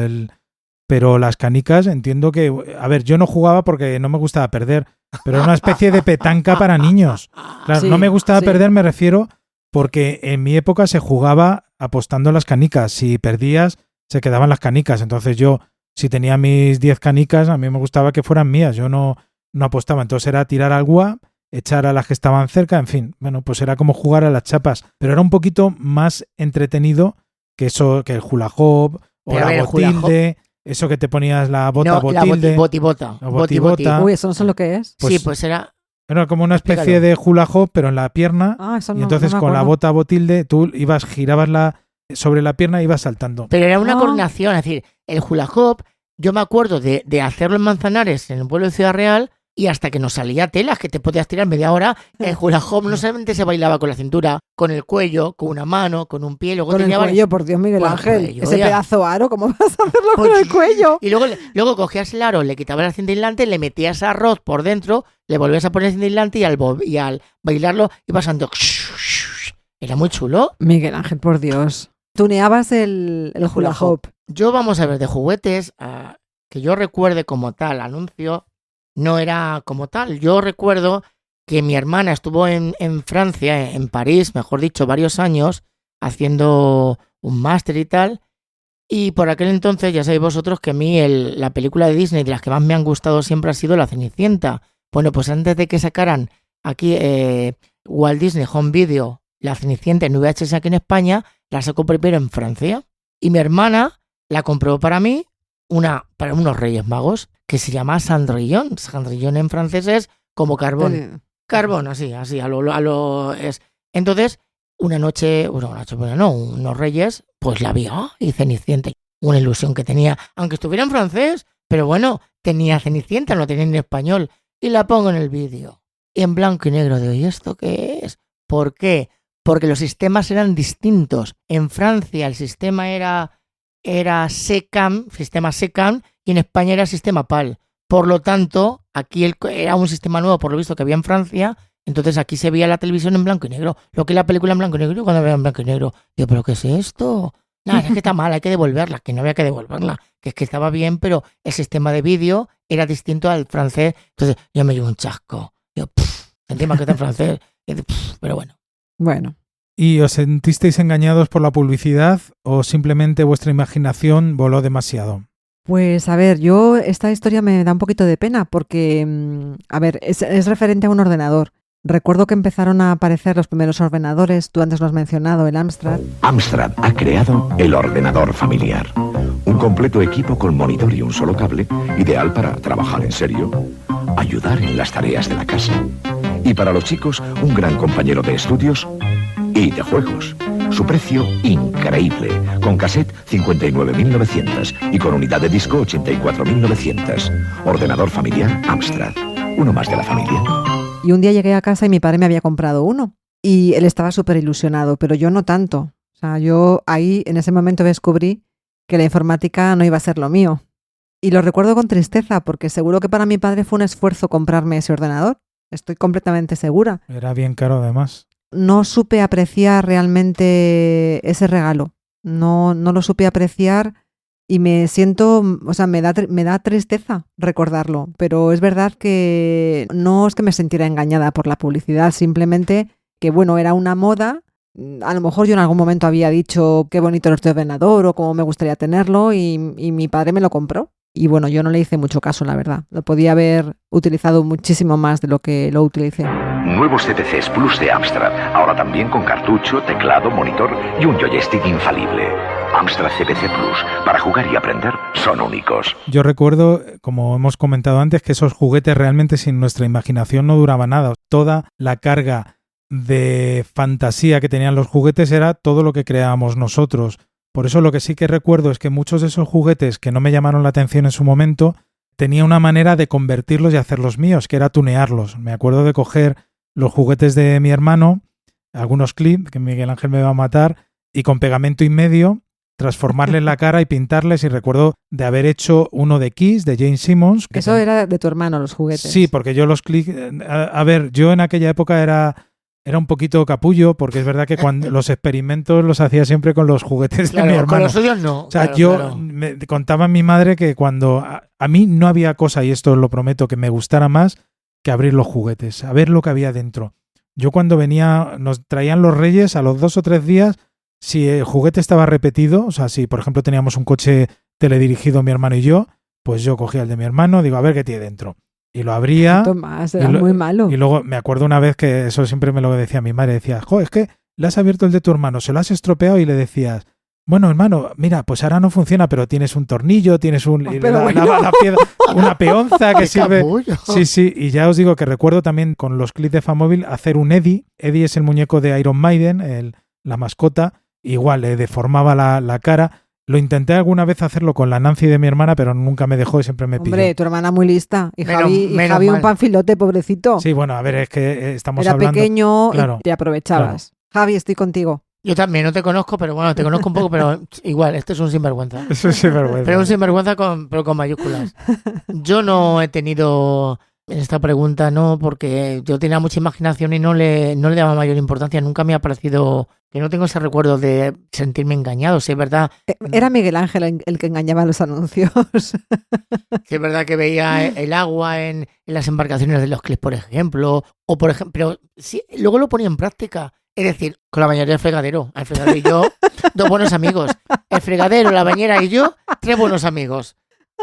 pero las canicas entiendo que... A ver, yo no jugaba porque no me gustaba perder, pero era una especie de petanca para niños. Claro, Sí, no me gustaba sí. perder, me refiero, porque en mi época se jugaba apostando las canicas. Si perdías, se quedaban las canicas. Entonces yo, si tenía mis 10 canicas, a mí me gustaba que fueran mías. Yo no apostaba. Entonces era tirar agua, echar a las que estaban cerca, en fin. Bueno, pues era como jugar a las chapas. Pero era un poquito más entretenido que eso, que el hula hop o Pero a la ver, el hula botilde. Eso que te ponías la bota No, la botilde. botibota. La botibota. Uy, eso no sé lo que es. Pues- sí, pues era... Era como una especie Explícalo. de hula hop, pero en la pierna. Ah, eso Y no, entonces no me con la acuerdo. bota botilde tú girabas sobre la pierna e ibas saltando. Pero era una Ah. coordinación, es decir, el hula hop, yo me acuerdo de hacerlo en Manzanares, en el pueblo de Ciudad Real, y hasta que nos salía telas, que te podías tirar media hora, el hula hop no solamente se bailaba con la cintura, con el cuello, con una mano, con un pie, luego Con el tenía varias- cuello, por Dios, Miguel ¿Cuál Ángel. cuello? Ese Ya. pedazo aro, ¿cómo vas a hacerlo con Pues- el cuello? Y luego cogías el aro, le quitabas la cinta aislante, le metías arroz por dentro, le volvías a poner cinta aislante y al bailarlo ibas andando. Era muy chulo. Miguel Ángel, por Dios. Tuneabas el hula hop. Yo vamos a ver de juguetes que yo recuerde como tal anuncio, no era como tal. Yo recuerdo que mi hermana estuvo en Francia, en París, mejor dicho, varios años, haciendo un máster y tal. Y por aquel entonces, ya sabéis vosotros que a mí la película de Disney de las que más me han gustado siempre ha sido La Cenicienta. Bueno, pues antes de que sacaran aquí Walt Disney Home Video, La Cenicienta en VHS aquí en España, la sacó primero en Francia. Y mi hermana la compró para mí, para unos Reyes Magos, que se llama Cendrillon. Cendrillon en francés es como carbón. Carbón, así, a lo es. Entonces, unos Reyes, pues la vi, y Cenicienta. Una ilusión que tenía, aunque estuviera en francés, pero bueno, tenía Cenicienta, no tenía en español. Y la pongo en el vídeo. Y en blanco y negro digo, ¿y esto qué es? ¿Por qué? Porque los sistemas eran distintos. En Francia el sistema era SECAM, sistema SECAM, y en España era sistema PAL. Por lo tanto, aquí era un sistema nuevo, por lo visto, que había en Francia. Entonces aquí se veía la televisión en blanco y negro. Lo que es la película en blanco y negro, yo cuando veía en blanco y negro, digo, ¿pero qué es esto? Nada, es que está mal, hay que devolverla. Que no había que devolverla, que es que estaba bien, pero el sistema de vídeo era distinto al francés. Entonces yo me llevo un chasco. Digo, encima que está en francés. Pero bueno. Bueno. ¿Y os sentisteis engañados por la publicidad o simplemente vuestra imaginación voló demasiado? Pues a ver, yo esta historia me da un poquito de pena porque, a ver, es referente a un ordenador. Recuerdo que empezaron a aparecer los primeros ordenadores, tú antes lo has mencionado, el Amstrad. Amstrad ha creado el ordenador familiar. Un completo equipo con monitor y un solo cable, ideal para trabajar en serio, ayudar en las tareas de la casa. Y para los chicos, un gran compañero de estudios y de juegos. Su precio, increíble. Con cassette, 59.900 y con unidad de disco, 84.900. Ordenador familiar Amstrad. Uno más de la familia. Y un día llegué a casa y mi padre me había comprado uno. Y él estaba súper ilusionado, pero yo no tanto. O sea, yo ahí en ese momento descubrí que la informática no iba a ser lo mío. Y lo recuerdo con tristeza, porque seguro que para mi padre fue un esfuerzo comprarme ese ordenador. Estoy completamente segura. Era bien caro además. No supe apreciar realmente ese regalo. no lo supe apreciar y me siento, o sea, me da tristeza recordarlo, pero es verdad que no es que me sintiera engañada por la publicidad, simplemente que bueno, era una moda. A lo mejor yo en algún momento había dicho qué bonito es este ordenador o cómo me gustaría tenerlo y mi padre me lo compró. Y bueno, yo no le hice mucho caso, la verdad. Lo podía haber utilizado muchísimo más de lo que lo utilicé. Nuevos CPCs Plus de Amstrad, ahora también con cartucho, teclado, monitor y un joystick infalible. Amstrad CPC Plus, para jugar y aprender, son únicos. Yo recuerdo, como hemos comentado antes, que esos juguetes realmente sin nuestra imaginación no duraban nada. Toda la carga de fantasía que tenían los juguetes era todo lo que creábamos nosotros. Por eso lo que sí que recuerdo es que muchos de esos juguetes que no me llamaron la atención en su momento tenía una manera de convertirlos y hacerlos míos, que era tunearlos. Me acuerdo de coger los juguetes de mi hermano, algunos clips, que Miguel Ángel me va a matar, y con pegamento y medio transformarles la cara y pintarles. Y recuerdo de haber hecho uno de Kiss, de Jane Simmons. Eso era de tu hermano, los juguetes. Sí, porque yo los clips... A ver, yo en aquella época era un poquito capullo, porque es verdad que cuando los experimentos los hacía siempre con los juguetes de mi hermano. Con los suyos no. O sea, me contaba mi madre que cuando a mí no había cosa, y esto lo prometo, que me gustara más que abrir los juguetes, a ver lo que había dentro. Yo cuando nos traían los Reyes, a los 2 o 3 días, si el juguete estaba repetido, o sea, si por ejemplo teníamos un coche teledirigido mi hermano y yo, pues yo cogía el de mi hermano, digo, a ver qué tiene dentro. Y lo abría. Tomás, era muy malo. Y luego me acuerdo una vez que eso siempre me lo decía mi madre, decía, jo, es que le has abierto el de tu hermano, se lo has estropeado, y le decías, bueno, hermano, mira, pues ahora no funciona, pero tienes un tornillo, tienes una peonza que sirve. Sí, y ya os digo que recuerdo también con los clips de Famóvil hacer un Eddie. Eddie es el muñeco de Iron Maiden, la mascota, igual le deformaba la cara. Lo intenté alguna vez hacerlo con la Nancy de mi hermana, pero nunca me dejó y siempre me pilló. Hombre, tu hermana muy lista. Y Javi un panfilote, pobrecito. Sí, bueno, a ver, es que estamos hablando... Era pequeño claro, y te aprovechabas. Claro. Javi, estoy contigo. Yo también, no te conozco, pero bueno, te conozco un poco, pero igual, este es un sinvergüenza. Es un sinvergüenza. Pero un sinvergüenza pero con mayúsculas. Yo no he tenido... En esta pregunta no, porque yo tenía mucha imaginación y no le daba mayor importancia. Nunca me ha parecido que no tengo ese recuerdo de sentirme engañado. Si es verdad. Era Miguel Ángel el que engañaba los anuncios. Si es verdad que veía el agua en las embarcaciones de los clips, por ejemplo. O por ejemplo, pero sí, luego lo ponía en práctica. Es decir, con la bañera y el fregadero. El fregadero y yo, 2 buenos amigos. El fregadero, la bañera y yo, 3 buenos amigos.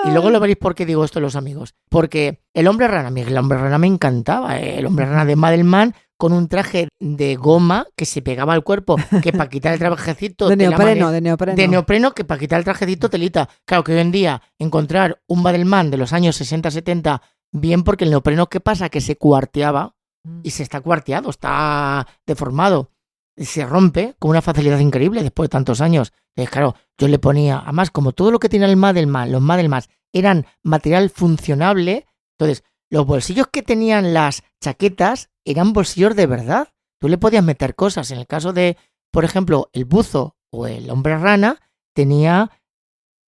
Y luego lo veréis por qué digo esto los amigos. Porque el hombre rana, el hombre rana me encantaba. El hombre rana de Madelman con un traje de goma que se pegaba al cuerpo, que para quitar el trajecito... de neopreno. De neopreno, que para quitar el trajecito telita. Claro que hoy en día encontrar un Madelman de los años 60-70 bien, porque el neopreno, ¿qué pasa? Que se cuarteaba y se está cuarteado, está deformado. Se rompe con una facilidad increíble después de tantos años. Entonces, claro, yo le ponía, además, como todo lo que tiene el Madelman, los Madelman eran material funcionable, entonces los bolsillos que tenían las chaquetas eran bolsillos de verdad. Tú le podías meter cosas. En el caso de, por ejemplo, el buzo o el hombre rana, tenía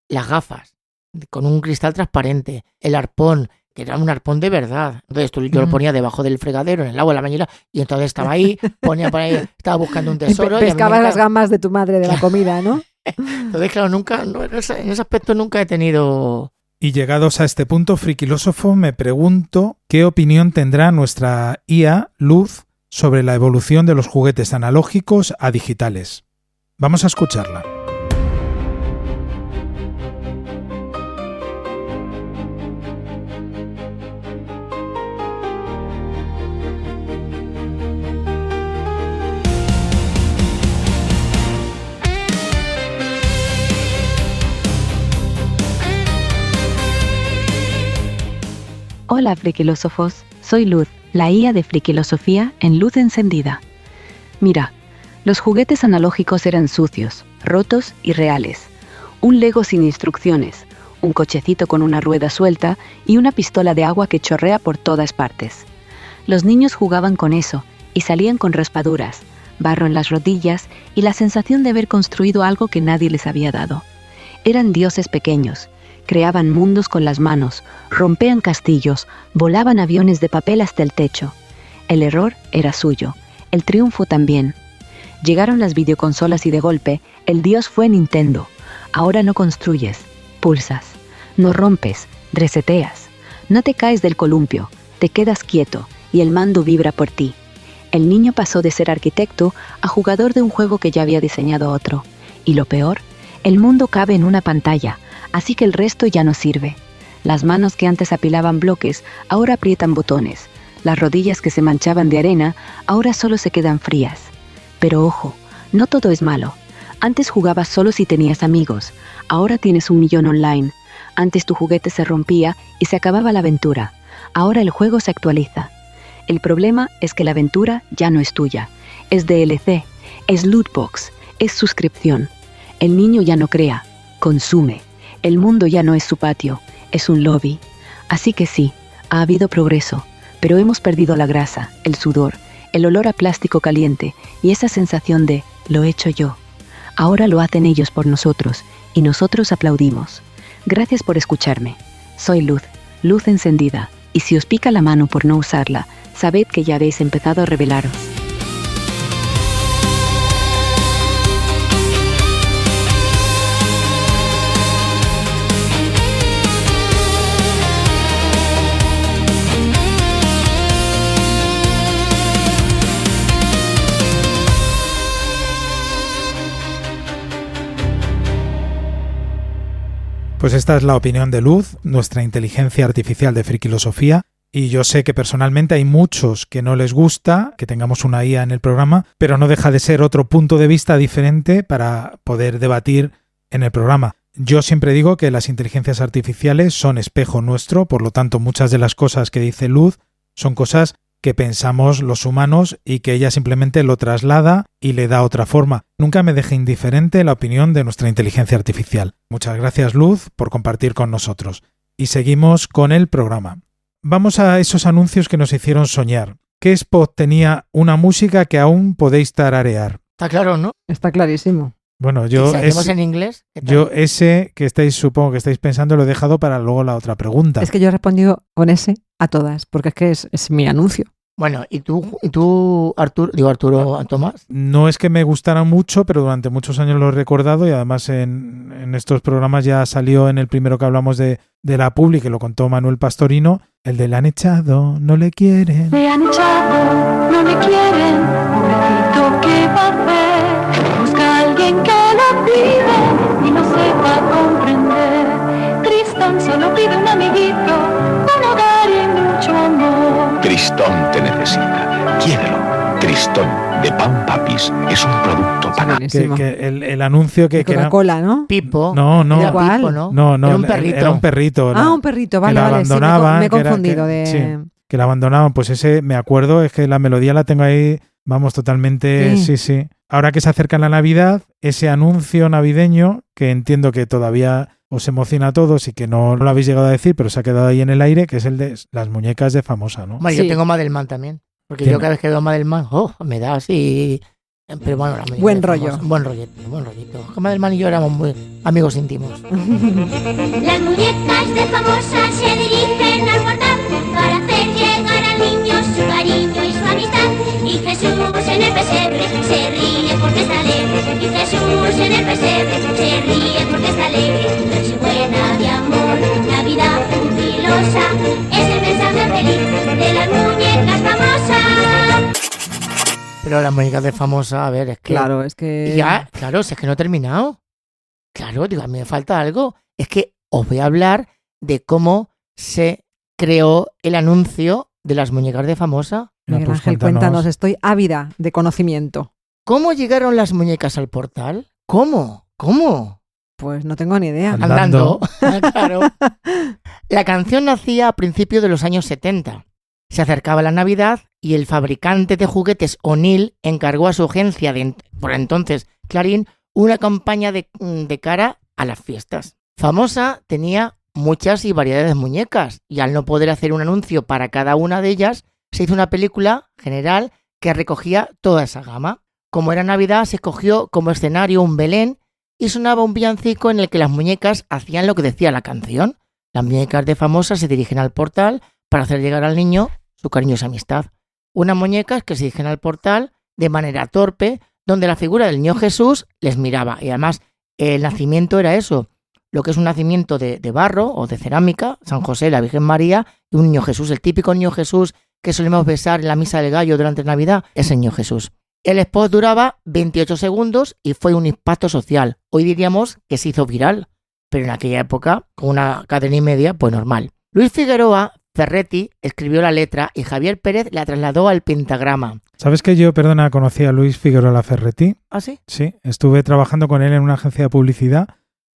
las gafas con un cristal transparente, el arpón, que era un arpón de verdad. Entonces yo lo ponía debajo del fregadero, en el agua, en la bañera, y entonces estaba ahí, ponía por ahí, estaba buscando un tesoro. Pescabas las gambas de tu madre de la comida, ¿no? Entonces, claro, en ese aspecto nunca he tenido... Y llegados a este punto, frikilósofo, me pregunto qué opinión tendrá nuestra IA, Luz, sobre la evolución de los juguetes analógicos a digitales. Vamos a escucharla. Hola, frikilósofos. Soy Luz, la IA de Frikilosofía en Luz Encendida. Mira, los juguetes analógicos eran sucios, rotos y reales. Un Lego sin instrucciones, un cochecito con una rueda suelta y una pistola de agua que chorrea por todas partes. Los niños jugaban con eso y salían con raspaduras, barro en las rodillas y la sensación de haber construido algo que nadie les había dado. Eran dioses pequeños. Creaban mundos con las manos, rompían castillos, volaban aviones de papel hasta el techo. El error era suyo, el triunfo también. Llegaron las videoconsolas y de golpe, el dios fue Nintendo. Ahora no construyes, pulsas, no rompes, reseteas. No te caes del columpio, te quedas quieto y el mando vibra por ti. El niño pasó de ser arquitecto a jugador de un juego que ya había diseñado otro. Y lo peor, el mundo cabe en una pantalla, así que el resto ya no sirve. Las manos que antes apilaban bloques, ahora aprietan botones. Las rodillas que se manchaban de arena, ahora solo se quedan frías. Pero ojo, no todo es malo. Antes jugabas solo si tenías amigos, ahora tienes 1 millón online. Antes tu juguete se rompía y se acababa la aventura. Ahora el juego se actualiza. El problema es que la aventura ya no es tuya. Es DLC, es lootbox, es suscripción. El niño ya no crea, consume. El mundo ya no es su patio, es un lobby. Así que sí, ha habido progreso, pero hemos perdido la grasa, el sudor, el olor a plástico caliente y esa sensación de lo he hecho yo. Ahora lo hacen ellos por nosotros y nosotros aplaudimos. Gracias por escucharme. Soy Luz, Luz encendida, y si os pica la mano por no usarla, sabed que ya habéis empezado a rebelaros. Pues esta es la opinión de Luz, nuestra inteligencia artificial de Frikilosofía, y yo sé que personalmente hay muchos que no les gusta que tengamos una IA en el programa, pero no deja de ser otro punto de vista diferente para poder debatir en el programa. Yo siempre digo que las inteligencias artificiales son espejo nuestro, por lo tanto muchas de las cosas que dice Luz son cosas que pensamos los humanos y que ella simplemente lo traslada y le da otra forma. Nunca me deje indiferente la opinión de nuestra inteligencia artificial. Muchas gracias, Luz, por compartir con nosotros. Y seguimos con el programa. Vamos a esos anuncios que nos hicieron soñar. ¿Qué spot tenía una música que aún podéis tararear? Está claro, ¿no? Está clarísimo. Bueno, yo si hacemos en inglés, yo ese que supongo que estáis pensando lo he dejado para luego la otra pregunta. Es que yo he respondido con ese a todas, porque es que es mi anuncio. Bueno, ¿y tú, Arturo, Tomás? No es que me gustara mucho, pero durante muchos años lo he recordado y además en estos programas ya salió en el primero que hablamos de la Publi, que lo contó Manuel Pastorino, el de le han echado, no le quieren. Le han echado, no le quieren, pobrecito, ¿qué va a hacer? Busca a alguien que lo cuide y no sepa comprender. Tristón solo pide un amiguito, un hogar y mucho amor. Tristón te necesita. Quiérelo. Tristón de Pan Papis es un producto para... Que el anuncio que era... Coca-Cola, ¿no? Pipo. No. ¿Era Pipo, no? No. Era un perrito. Era un perrito. Un perrito, vale, que la vale. abandonaban, Sí, me he confundido que la abandonaban. Pues ese, me acuerdo, es que la melodía la tengo ahí, vamos, totalmente... Sí. Ahora que se acerca la Navidad, ese anuncio navideño, que entiendo que todavía os emociona a todos y que no lo habéis llegado a decir, pero se ha quedado ahí en el aire, que es el de las muñecas de Famosa, ¿no? Yo tengo Madelman también. Porque yo cada vez que veo Madelman, me da así... Pero bueno, buen rollo. Buen rollito. Madelman y yo éramos muy amigos íntimos. Las muñecas de Famosa se dirigen al portal para hacer llegar al niño su cariño y su amistad. Y Jesús en el pesebre se ríe porque está alegre. Y Jesús en el pesebre se ríe porque está alegre. Nochebuena de amor, Navidad jubilosa, es el mensaje feliz de las muñecas famosas. Pero las muñecas de Famosa, a ver, es que... Claro, es que... Ya, claro, si es que no he terminado. Claro, digo, a mí me falta algo. Es que os voy a hablar de cómo se creó el anuncio de las muñecas de Famosa. Miguel Ángel, cuéntanos, estoy ávida de conocimiento. ¿Cómo llegaron las muñecas al portal? ¿Cómo? Pues no tengo ni idea. Andando. Claro. La canción nacía a principios de los años 70. Se acercaba la Navidad y el fabricante de juguetes O'Neill encargó a su agencia, por entonces Clarín, una campaña de cara a las fiestas. Famosa tenía muchas y variedades de muñecas y al no poder hacer un anuncio para cada una de ellas, se hizo una película general que recogía toda esa gama. Como era Navidad, se escogió como escenario un Belén y sonaba un villancico en el que las muñecas hacían lo que decía la canción. Las muñecas de Famosa se dirigen al portal para hacer llegar al niño su cariño y su amistad. Unas muñecas que se dirigen al portal de manera torpe, donde la figura del niño Jesús les miraba. Y además el nacimiento era eso, lo que es un nacimiento de barro o de cerámica, San José, la Virgen María y un niño Jesús. El típico niño Jesús que solemos besar en la misa del gallo durante Navidad es el niño Jesús. El spot duraba 28 segundos y fue un impacto social. Hoy diríamos que se hizo viral, pero en aquella época, con una cadena y media, pues normal. Luis Figueroa Ferretti escribió la letra y Javier Pérez la trasladó al pentagrama. ¿Sabes que yo, conocí a Luis Figueroa Ferretti? ¿Ah, sí? Sí, estuve trabajando con él en una agencia de publicidad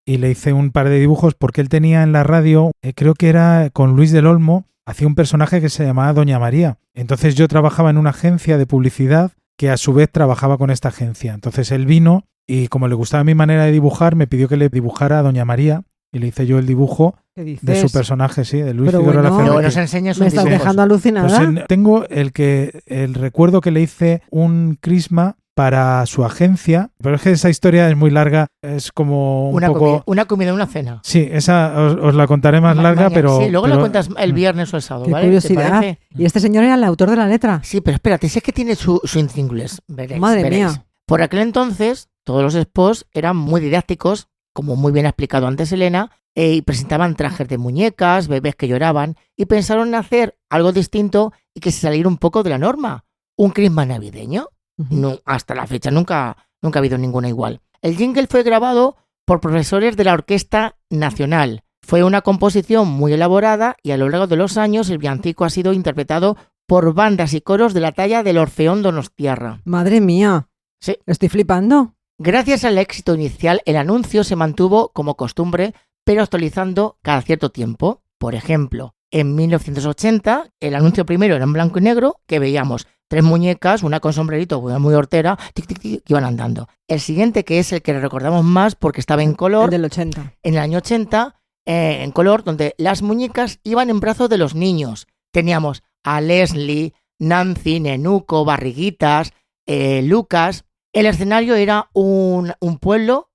y le hice un par de dibujos porque él tenía en la radio, creo que era con Luis del Olmo, hacía un personaje que se llamaba Doña María. Entonces yo trabajaba en una agencia de publicidad que a su vez trabajaba con esta agencia. Entonces él vino y como le gustaba mi manera de dibujar, me pidió que le dibujara a Doña María y le hice yo el dibujo de su personaje, sí, de Luis Figueroa Ferretti. Luego nos enseñas un me estás dibujo. dejando alucinada. Pues tengo el recuerdo que le hice un crisma para su agencia, pero es que esa historia es muy larga, es como una comida, una cena. Sí, esa os la contaré más larga, mañana, pero... Sí, luego la cuentas el viernes o el sábado, Qué ¿vale? curiosidad. Y este señor era el autor de la letra. Sí, pero espérate, si es que tiene su inglés. Madre mía. Por aquel entonces, todos los spots eran muy didácticos, como muy bien ha explicado antes Elena, y presentaban trajes de muñecas, bebés que lloraban, y pensaron en hacer algo distinto y que se saliera un poco de la norma. Un Christmas navideño. No, hasta la fecha nunca ha habido ninguna igual. El jingle fue grabado por profesores de la Orquesta Nacional. Fue una composición muy elaborada y a lo largo de los años el villancico ha sido interpretado por bandas y coros de la talla del Orfeón Donostiarra. Madre mía. Sí. Estoy flipando. Gracias al éxito inicial, el anuncio se mantuvo como costumbre, pero actualizando cada cierto tiempo. Por ejemplo, en 1980, el anuncio primero era en blanco y negro, que veíamos 3 muñecas, una con sombrerito, una muy hortera, tic, tic, tic, que iban andando. El siguiente, que es el que recordamos más porque estaba en color. El del 80. En el año 80, en color, donde las muñecas iban en brazos de los niños. Teníamos a Leslie, Nancy, Nenuco, Barriguitas, Lucas. El escenario era un pueblo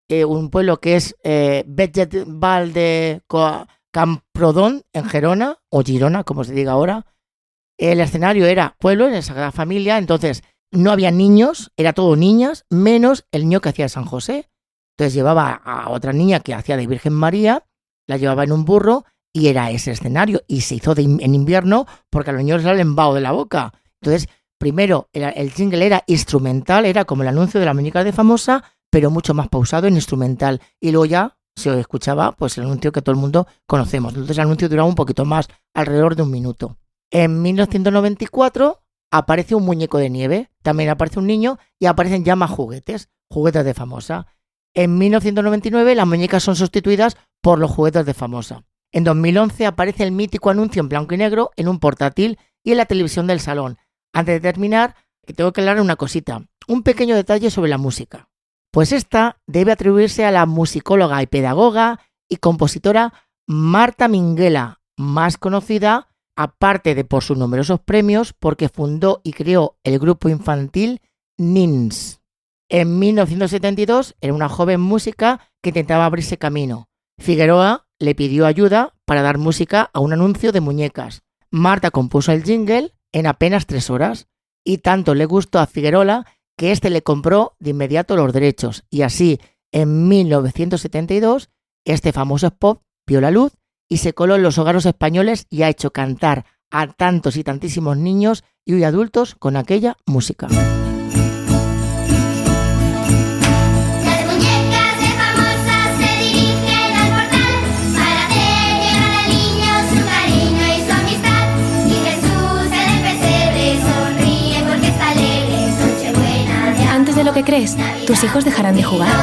que es Vegetval de Camprodon, en Gerona, o Girona, como se diga ahora. El escenario era pueblo, en esa familia, entonces no había niños, era todo niñas, menos el niño que hacía de San José. Entonces llevaba a otra niña que hacía de Virgen María, la llevaba en un burro y era ese escenario. Y se hizo en invierno porque a los niños les sale el embao de la boca. Entonces, primero, el jingle era instrumental, era como el anuncio de la muñeca de famosa, pero mucho más pausado en instrumental. Y luego ya se escuchaba pues el anuncio que todo el mundo conocemos. Entonces el anuncio duraba un poquito más, alrededor de 1 minuto. En 1994 aparece un muñeco de nieve, también aparece un niño y aparecen ya más juguetes de famosa. En 1999 las muñecas son sustituidas por los juguetes de famosa. En 2011 aparece el mítico anuncio en blanco y negro en un portátil y en la televisión del salón. Antes de terminar, tengo que hablar una cosita, un pequeño detalle sobre la música. Pues esta debe atribuirse a la musicóloga y pedagoga y compositora Marta Minguela, más conocida, aparte de por sus numerosos premios, porque fundó y creó el grupo infantil Nins. En 1972 era una joven música que intentaba abrirse camino. Figueroa le pidió ayuda para dar música a un anuncio de muñecas. Marta compuso el jingle en apenas 3 horas y tanto le gustó a Figueroa que éste le compró de inmediato los derechos y así en 1972 este famoso spot vio la luz y se coló en los hogares españoles y ha hecho cantar a tantos y tantísimos niños y hoy adultos con aquella música. Antes de lo que crees, tus hijos dejarán de jugar. Es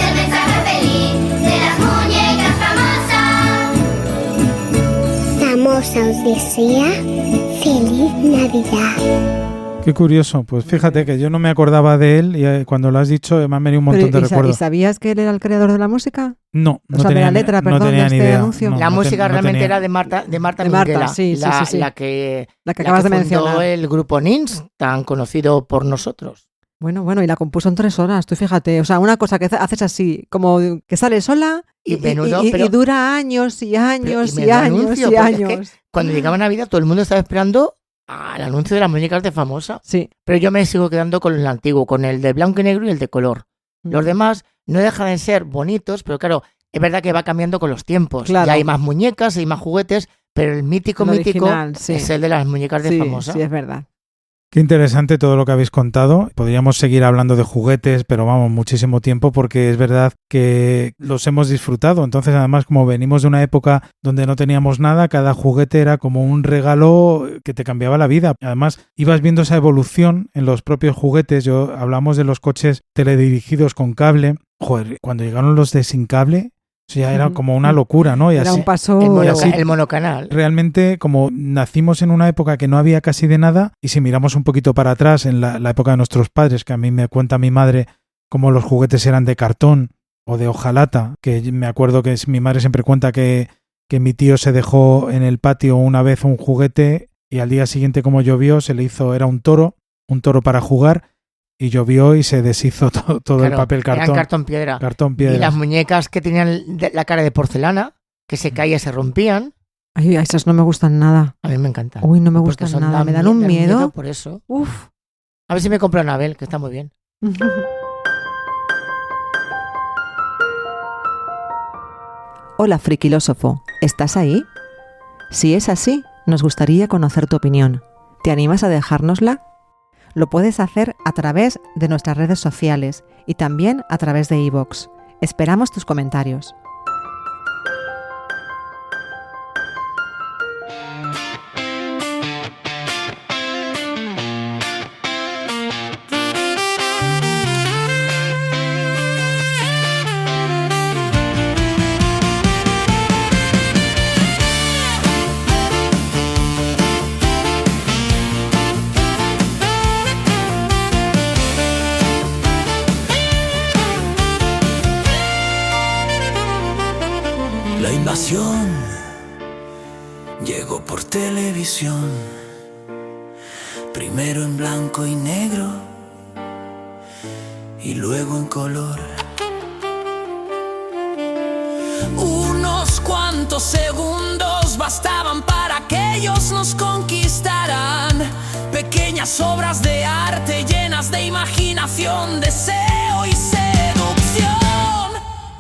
el mensaje feliz de las muñecas famosas. Famosa os desea feliz Navidad. Qué curioso, pues fíjate que yo no me acordaba de él y cuando lo has dicho me han venido un montón de recuerdos. ¿Y sabías que él era el creador de la música? No, o sea, de la letra, perdón, no tenía de ni este idea. anuncio. La música realmente era de Marta Minguela, sí. La que acabas de mencionar. Fundó el grupo Nins, tan conocido por nosotros. Bueno, y la compuso en 3 horas, tú fíjate. O sea, una cosa que haces así, como que sale sola y dura años y años y años y años. Es que cuando llegaba Navidad todo el mundo estaba esperando al anuncio de las muñecas de Famosa. Sí. Pero yo me sigo quedando con el antiguo, con el de blanco y negro y el de color. Los demás no dejan de ser bonitos, pero claro, es verdad que va cambiando con los tiempos. Claro. Ya hay más muñecas, hay más juguetes, pero el mítico original, sí. es el de las muñecas de Famosa. Sí, es verdad. Qué interesante todo lo que habéis contado. Podríamos seguir hablando de juguetes, pero vamos, muchísimo tiempo, porque es verdad que los hemos disfrutado. Entonces, además, como venimos de una época donde no teníamos nada, cada juguete era como un regalo que te cambiaba la vida. Además, ibas viendo esa evolución en los propios juguetes. Hablamos de los coches teledirigidos con cable. Joder, cuando llegaron los de sin cable, eso ya era como una locura, ¿no? Y era así, un paso... El monocanal. Realmente, como nacimos en una época que no había casi de nada, y si miramos un poquito para atrás, en la época de nuestros padres, que a mí me cuenta mi madre cómo los juguetes eran de cartón o de hojalata, que me acuerdo que mi madre siempre cuenta que mi tío se dejó en el patio una vez un juguete y al día siguiente, como llovió, se le hizo, era un toro para jugar, y llovió y se deshizo todo el papel cartón. Eran cartón piedra. Y las muñecas que tenían la cara de porcelana, que se caía y se rompían. Ay, esas no me gustan nada. A mí me encantan. Uy, no me gustan nada. Me dan un miedo. Por eso. Uf. A ver si me compro Anabel, que está muy bien. Hola, friquilósofo. ¿Estás ahí? Si es así, nos gustaría conocer tu opinión. ¿Te animas a dejárnosla? Lo puedes hacer a través de nuestras redes sociales y también a través de iVoox. Esperamos tus comentarios. La invasión llegó por televisión, primero en blanco y negro y luego en color. Unos cuantos segundos bastaban para que ellos nos conquistaran. Pequeñas obras de arte llenas de imaginación, deseo y seducción.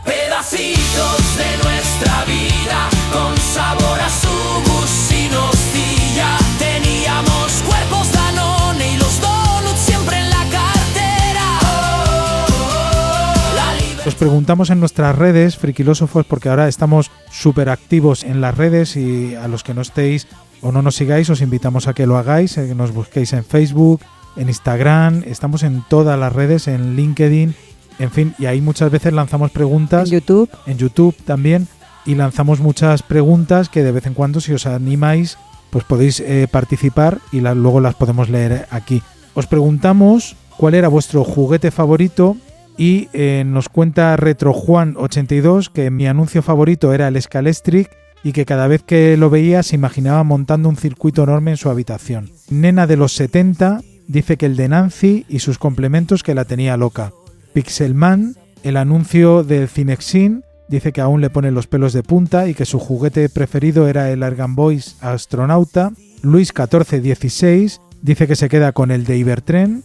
Pedacitos de nuestra vida con sabor a subus y nocilla. Teníamos cuerpos Danone y los donuts siempre en la cartera. Os preguntamos en nuestras redes, friquilósofos, porque ahora estamos súper activos en las redes, y a los que no estéis o no nos sigáis os invitamos a que lo hagáis, que nos busquéis en Facebook, en Instagram, estamos en todas las redes, en LinkedIn, en fin, y ahí muchas veces lanzamos preguntas. En YouTube también, y lanzamos muchas preguntas que de vez en cuando, si os animáis, pues podéis participar y luego las podemos leer aquí. Os preguntamos cuál era vuestro juguete favorito y nos cuenta RetroJuan82 que mi anuncio favorito era el Scalestric y que cada vez que lo veía se imaginaba montando un circuito enorme en su habitación. Nena de los 70 dice que el de Nancy y sus complementos, que la tenía loca. Pixelman, el anuncio del Cinexin, dice que aún le pone los pelos de punta y que su juguete preferido era el Argan Boys astronauta. Luis 1416 dice que se queda con el de Ibertren.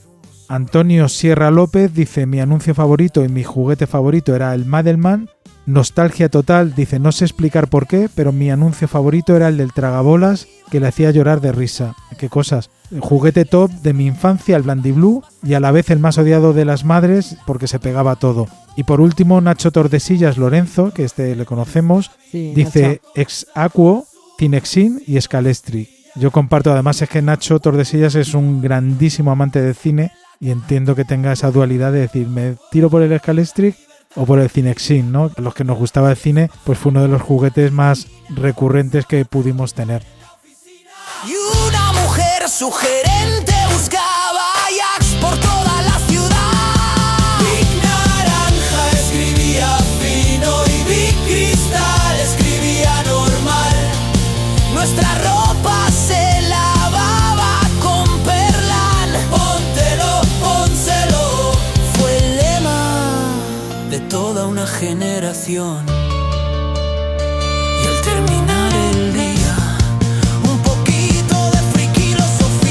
Antonio Sierra López dice: mi anuncio favorito y mi juguete favorito era el Madelman. Nostalgia total dice: no sé explicar por qué, pero mi anuncio favorito era el del tragabolas, que le hacía llorar de risa. ¿Qué cosas? El juguete top de mi infancia, el Blandiblue, y a la vez el más odiado de las madres porque se pegaba todo. Y por último, Nacho Tordesillas Lorenzo, que le conocemos, sí, dice Nacho. Ex Aquo, Cinexin y Scalestri. Yo comparto, además es que Nacho Tordesillas es un grandísimo amante del cine y entiendo que tenga esa dualidad de decir, me tiro por el Scalestri o por el Cinexin, ¿no? A los que nos gustaba el cine, pues fue uno de los juguetes más recurrentes que pudimos tener. Y una mujer sugerente buscaba Ajax por toda la ciudad. Big Naranja escribía fino y Big Cristal escribía normal. Nuestra ropa se lavaba con Perlan. Póntelo, pónselo. Fue el lema de toda una generación. Y al terminar el día, un poquito de friquilosofía.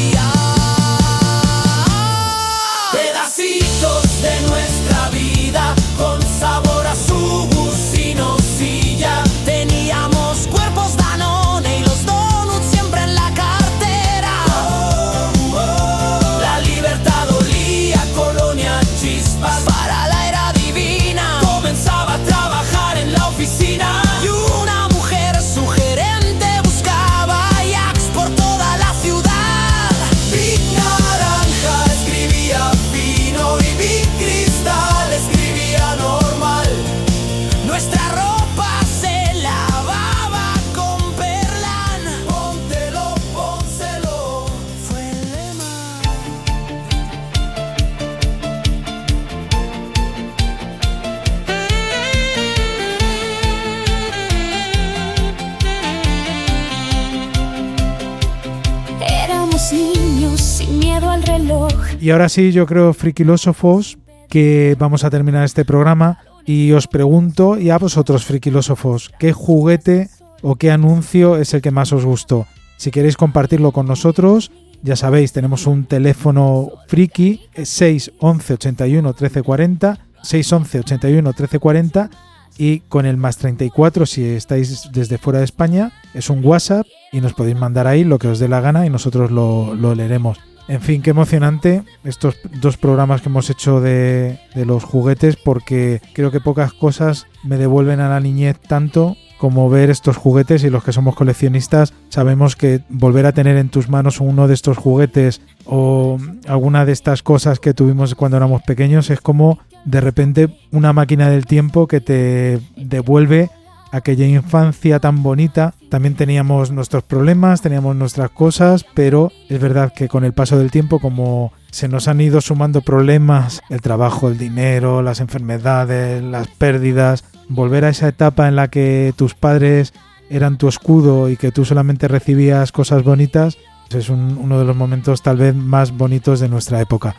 reloj. Y ahora sí, yo creo, friquilósofos, que vamos a terminar este programa y os pregunto, y a vosotros, friquilósofos, ¿qué juguete o qué anuncio es el que más os gustó? Si queréis compartirlo con nosotros, ya sabéis, tenemos un teléfono friki, 611 81 1340, 611 81 1340, y con el más 34 si estáis desde fuera de España, es un WhatsApp y nos podéis mandar ahí lo que os dé la gana y nosotros lo leeremos. En fin, qué emocionante estos 2 programas que hemos hecho de los juguetes, porque creo que pocas cosas me devuelven a la niñez tanto como ver estos juguetes, y los que somos coleccionistas sabemos que volver a tener en tus manos uno de estos juguetes o alguna de estas cosas que tuvimos cuando éramos pequeños es como de repente una máquina del tiempo que te devuelve aquella infancia tan bonita. También teníamos nuestros problemas, teníamos nuestras cosas, pero es verdad que con el paso del tiempo, como se nos han ido sumando problemas, el trabajo, el dinero, las enfermedades, las pérdidas, volver a esa etapa en la que tus padres eran tu escudo y que tú solamente recibías cosas bonitas, es uno de los momentos tal vez más bonitos de nuestra época.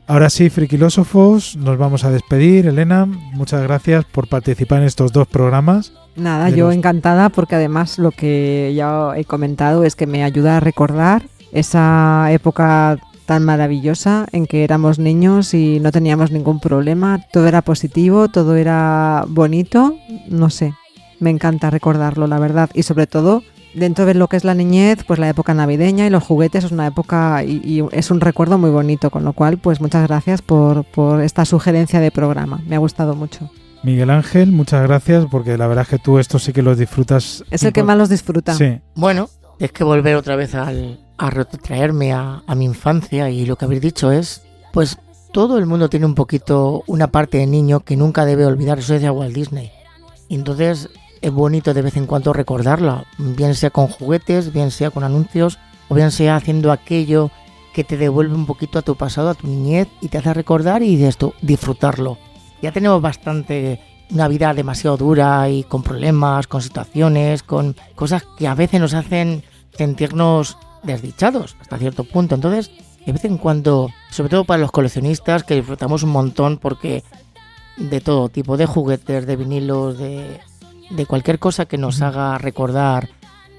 Ahora sí, friquilósofos, nos vamos a despedir. Elena, muchas gracias por participar en estos 2 programas. Nada, yo encantada, porque además lo que ya he comentado es que me ayuda a recordar esa época tan maravillosa en que éramos niños y no teníamos ningún problema, todo era positivo, todo era bonito, no sé, me encanta recordarlo, la verdad, y sobre todo dentro de lo que es la niñez, pues la época navideña y los juguetes es una época y es un recuerdo muy bonito, con lo cual pues muchas gracias por esta sugerencia de programa, me ha gustado mucho. Miguel Ángel, muchas gracias, porque la verdad es que tú esto sí que los disfrutas. Es el que más los disfruta. Sí. Bueno, es que volver otra vez a retrotraerme a mi infancia, y lo que habéis dicho es, pues todo el mundo tiene un poquito una parte de niño que nunca debe olvidar, eso decía Walt Disney. Y entonces es bonito de vez en cuando recordarlo, bien sea con juguetes, bien sea con anuncios, o bien sea haciendo aquello que te devuelve un poquito a tu pasado, a tu niñez, y te hace recordar y de esto disfrutarlo. Ya tenemos bastante una vida demasiado dura y con problemas, con situaciones, con cosas que a veces nos hacen sentirnos desdichados hasta cierto punto. Entonces, de vez en cuando, sobre todo para los coleccionistas, que disfrutamos un montón porque de todo tipo de juguetes, de vinilos, de cualquier cosa que nos haga recordar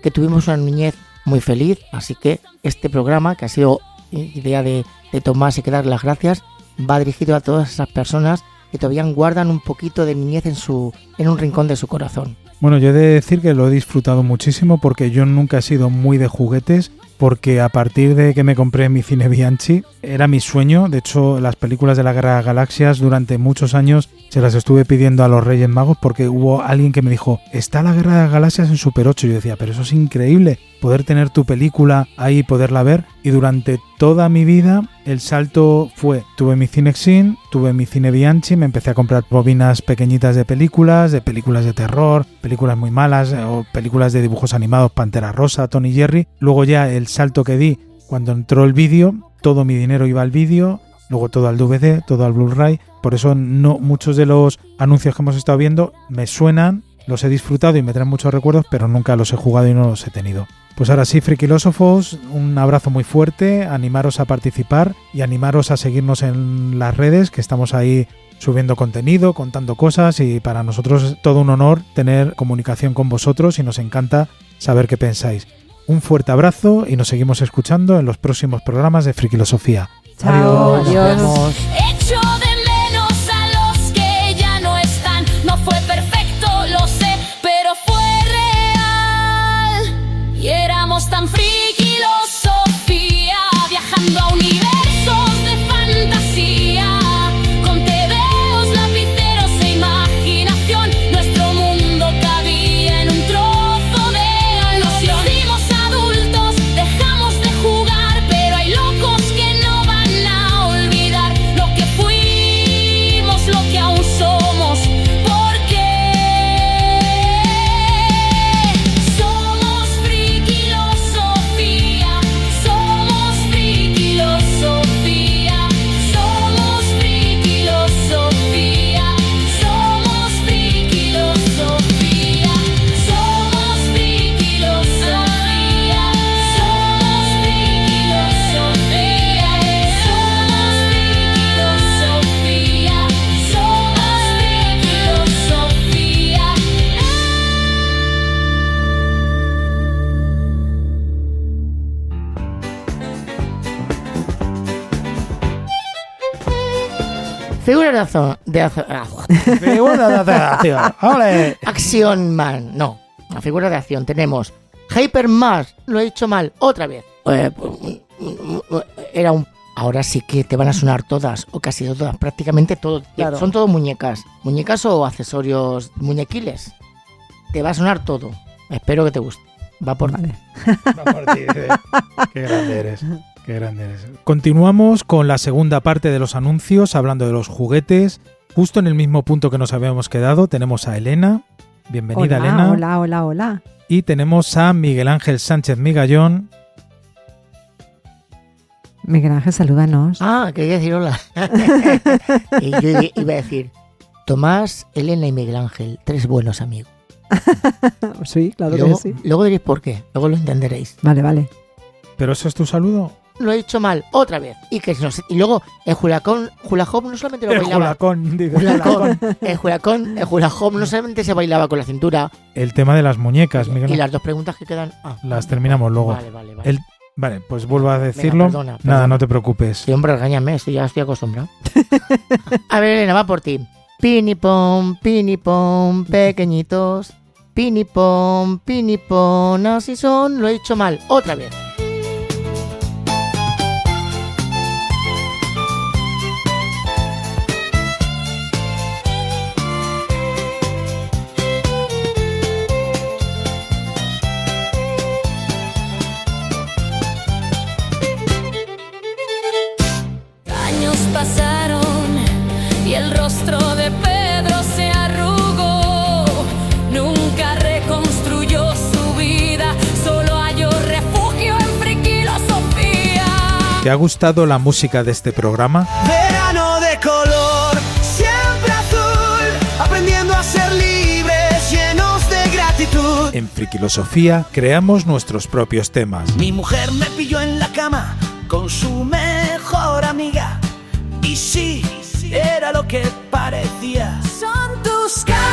que tuvimos una niñez muy feliz. Así que este programa, que ha sido idea de Tomás y que dar las gracias, va dirigido a todas esas personas que todavía guardan un poquito de niñez en un rincón de su corazón. Bueno, yo he de decir que lo he disfrutado muchísimo, porque yo nunca he sido muy de juguetes, porque a partir de que me compré mi Cine Bianchi era mi sueño. De hecho, las películas de la Guerra de las Galaxias durante muchos años se las estuve pidiendo a los Reyes Magos, porque hubo alguien que me dijo, está la Guerra de las Galaxias en Super 8. Y yo decía, pero eso es increíble, poder tener tu película ahí y poderla ver. Y durante toda mi vida el salto fue, tuve mi Cinexin, tuve mi Cine Bianchi, me empecé a comprar bobinas pequeñitas de películas de terror, películas muy malas o películas de dibujos animados, Pantera Rosa, Tom y Jerry. Luego ya el salto que di cuando entró el vídeo, todo mi dinero iba al vídeo, luego todo al DVD, todo al Blu-ray. Por eso no muchos de los anuncios que hemos estado viendo me suenan, los he disfrutado y me traen muchos recuerdos, pero nunca los he jugado y no los he tenido. Pues ahora sí, friquilósofos, un abrazo muy fuerte, animaros a participar y animaros a seguirnos en las redes, que estamos ahí subiendo contenido, contando cosas, y para nosotros es todo un honor tener comunicación con vosotros y nos encanta saber qué pensáis. Un fuerte abrazo y nos seguimos escuchando en los próximos programas de Friquilosofía. Chao, adiós. Echo de menos a los que ya no están. No fue perfecto, lo sé, pero fue real. Y éramos tan friquilosofía, viajando a universos de fantasía, con tebeos, lapiceros e imaginación. Nuestro mundo cabía en un trozo de ilusión. Nos hicimos adultos, dejamos de jugar, pero hay locos que no van a olvidar lo que fuimos. Figuras de acción. ¡Ole! Action Man. No, la figura de acción. Tenemos Hypermask. Lo he dicho mal. Otra vez. Era un... Ahora sí que te van a sonar todas, o casi todas, prácticamente todo. Claro. Son todo muñecas. ¿Muñecas o accesorios muñequiles? Te va a sonar todo. Espero que te guste. Va por ti. Va por ti. Qué grande eres. Qué grande eres. Continuamos con la segunda parte de los anuncios, hablando de los juguetes. Justo en el mismo punto que nos habíamos quedado, tenemos a Elena. Bienvenida, Elena. Hola. Y tenemos a Miguel Ángel Sánchez Migallón. Miguel Ángel, salúdanos. Quería decir hola. Y yo iba a decir, Tomás, Elena y Miguel Ángel, 3 buenos amigos. Sí, claro luego, que sí. Luego diréis por qué, luego lo entenderéis. Vale. ¿Pero eso es tu saludo? Lo he dicho mal, otra vez. Y luego el hula hop no solamente lo bailaba. El hula hop no solamente se bailaba con la cintura. El tema de las muñecas, Miguel. Y las 2 preguntas que quedan. Las terminamos luego. Vale. Vale, pues vuelvo a decirlo. Venga, perdona. Nada, no te preocupes. Sí, hombre, regáñame, ya estoy acostumbrado. A ver, Elena, va por ti. Pinipom, pequeñitos. Pinipom, así son. Lo he dicho mal, otra vez. Pasaron y el rostro de Pedro se arrugó. Nunca reconstruyó su vida, solo halló refugio en Frikilosofía. ¿Te ha gustado la música de este programa? Verano de color, siempre azul, aprendiendo a ser libres, llenos de gratitud. En Frikilosofía creamos nuestros propios temas. Mi mujer me pilló en la cama con su mejor amiga. Y sí, era lo que parecía. Son tus cartas,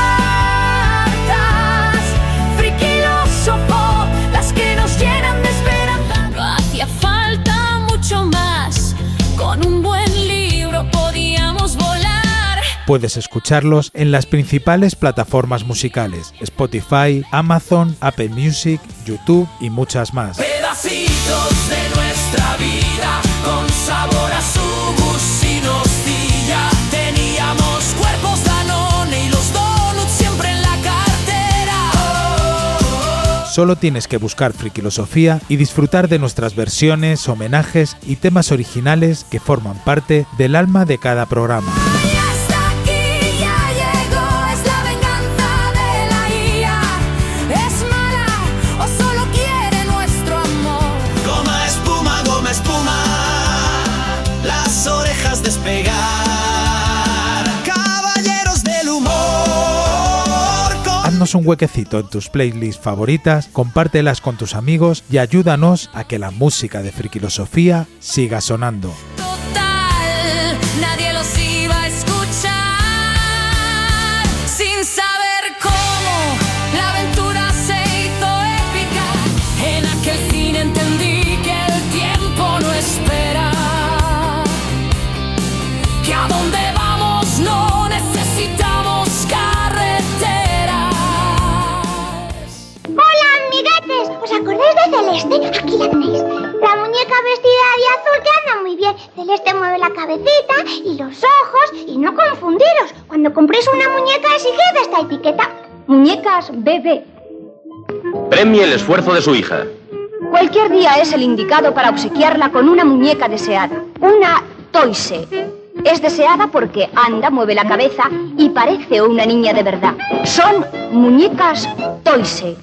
frikilósofo, las que nos llenan de esperanza. No hacía falta mucho más, con un buen libro podíamos volar. Puedes escucharlos en las principales plataformas musicales: Spotify, Amazon, Apple Music, YouTube y muchas más. Pedacitos de nuestra vida, con sabor a su nostilla. Teníamos cuerpos Danone y los donuts siempre en la cartera. Solo tienes que buscar Frikilosofía y disfrutar de nuestras versiones, homenajes y temas originales que forman parte del alma de cada programa. Despegar, caballeros del humor. Haznos un huequecito en tus playlists favoritas, compártelas con tus amigos y ayúdanos a que la música de Frikilosofía siga sonando. Total, nadie los iba a escuchar, sin saber cómo la aventura se hizo épica. En aquel cine entendí que el tiempo no espera. Que a dónde vamos no necesitamos carreteras. ¡Hola, amiguetes! ¿Os acordáis de Celeste? Aquí la tenéis. La muñeca vestida de azul que anda muy bien. Celeste mueve la cabecita y los ojos. Y no confundiros. Cuando compréis una muñeca exigid esta etiqueta. Muñecas bebé. Premie el esfuerzo de su hija. Cualquier día es el indicado para obsequiarla con una muñeca deseada. Una Toyse. Es deseada porque anda, mueve la cabeza y parece una niña de verdad. Son muñecas Toyse.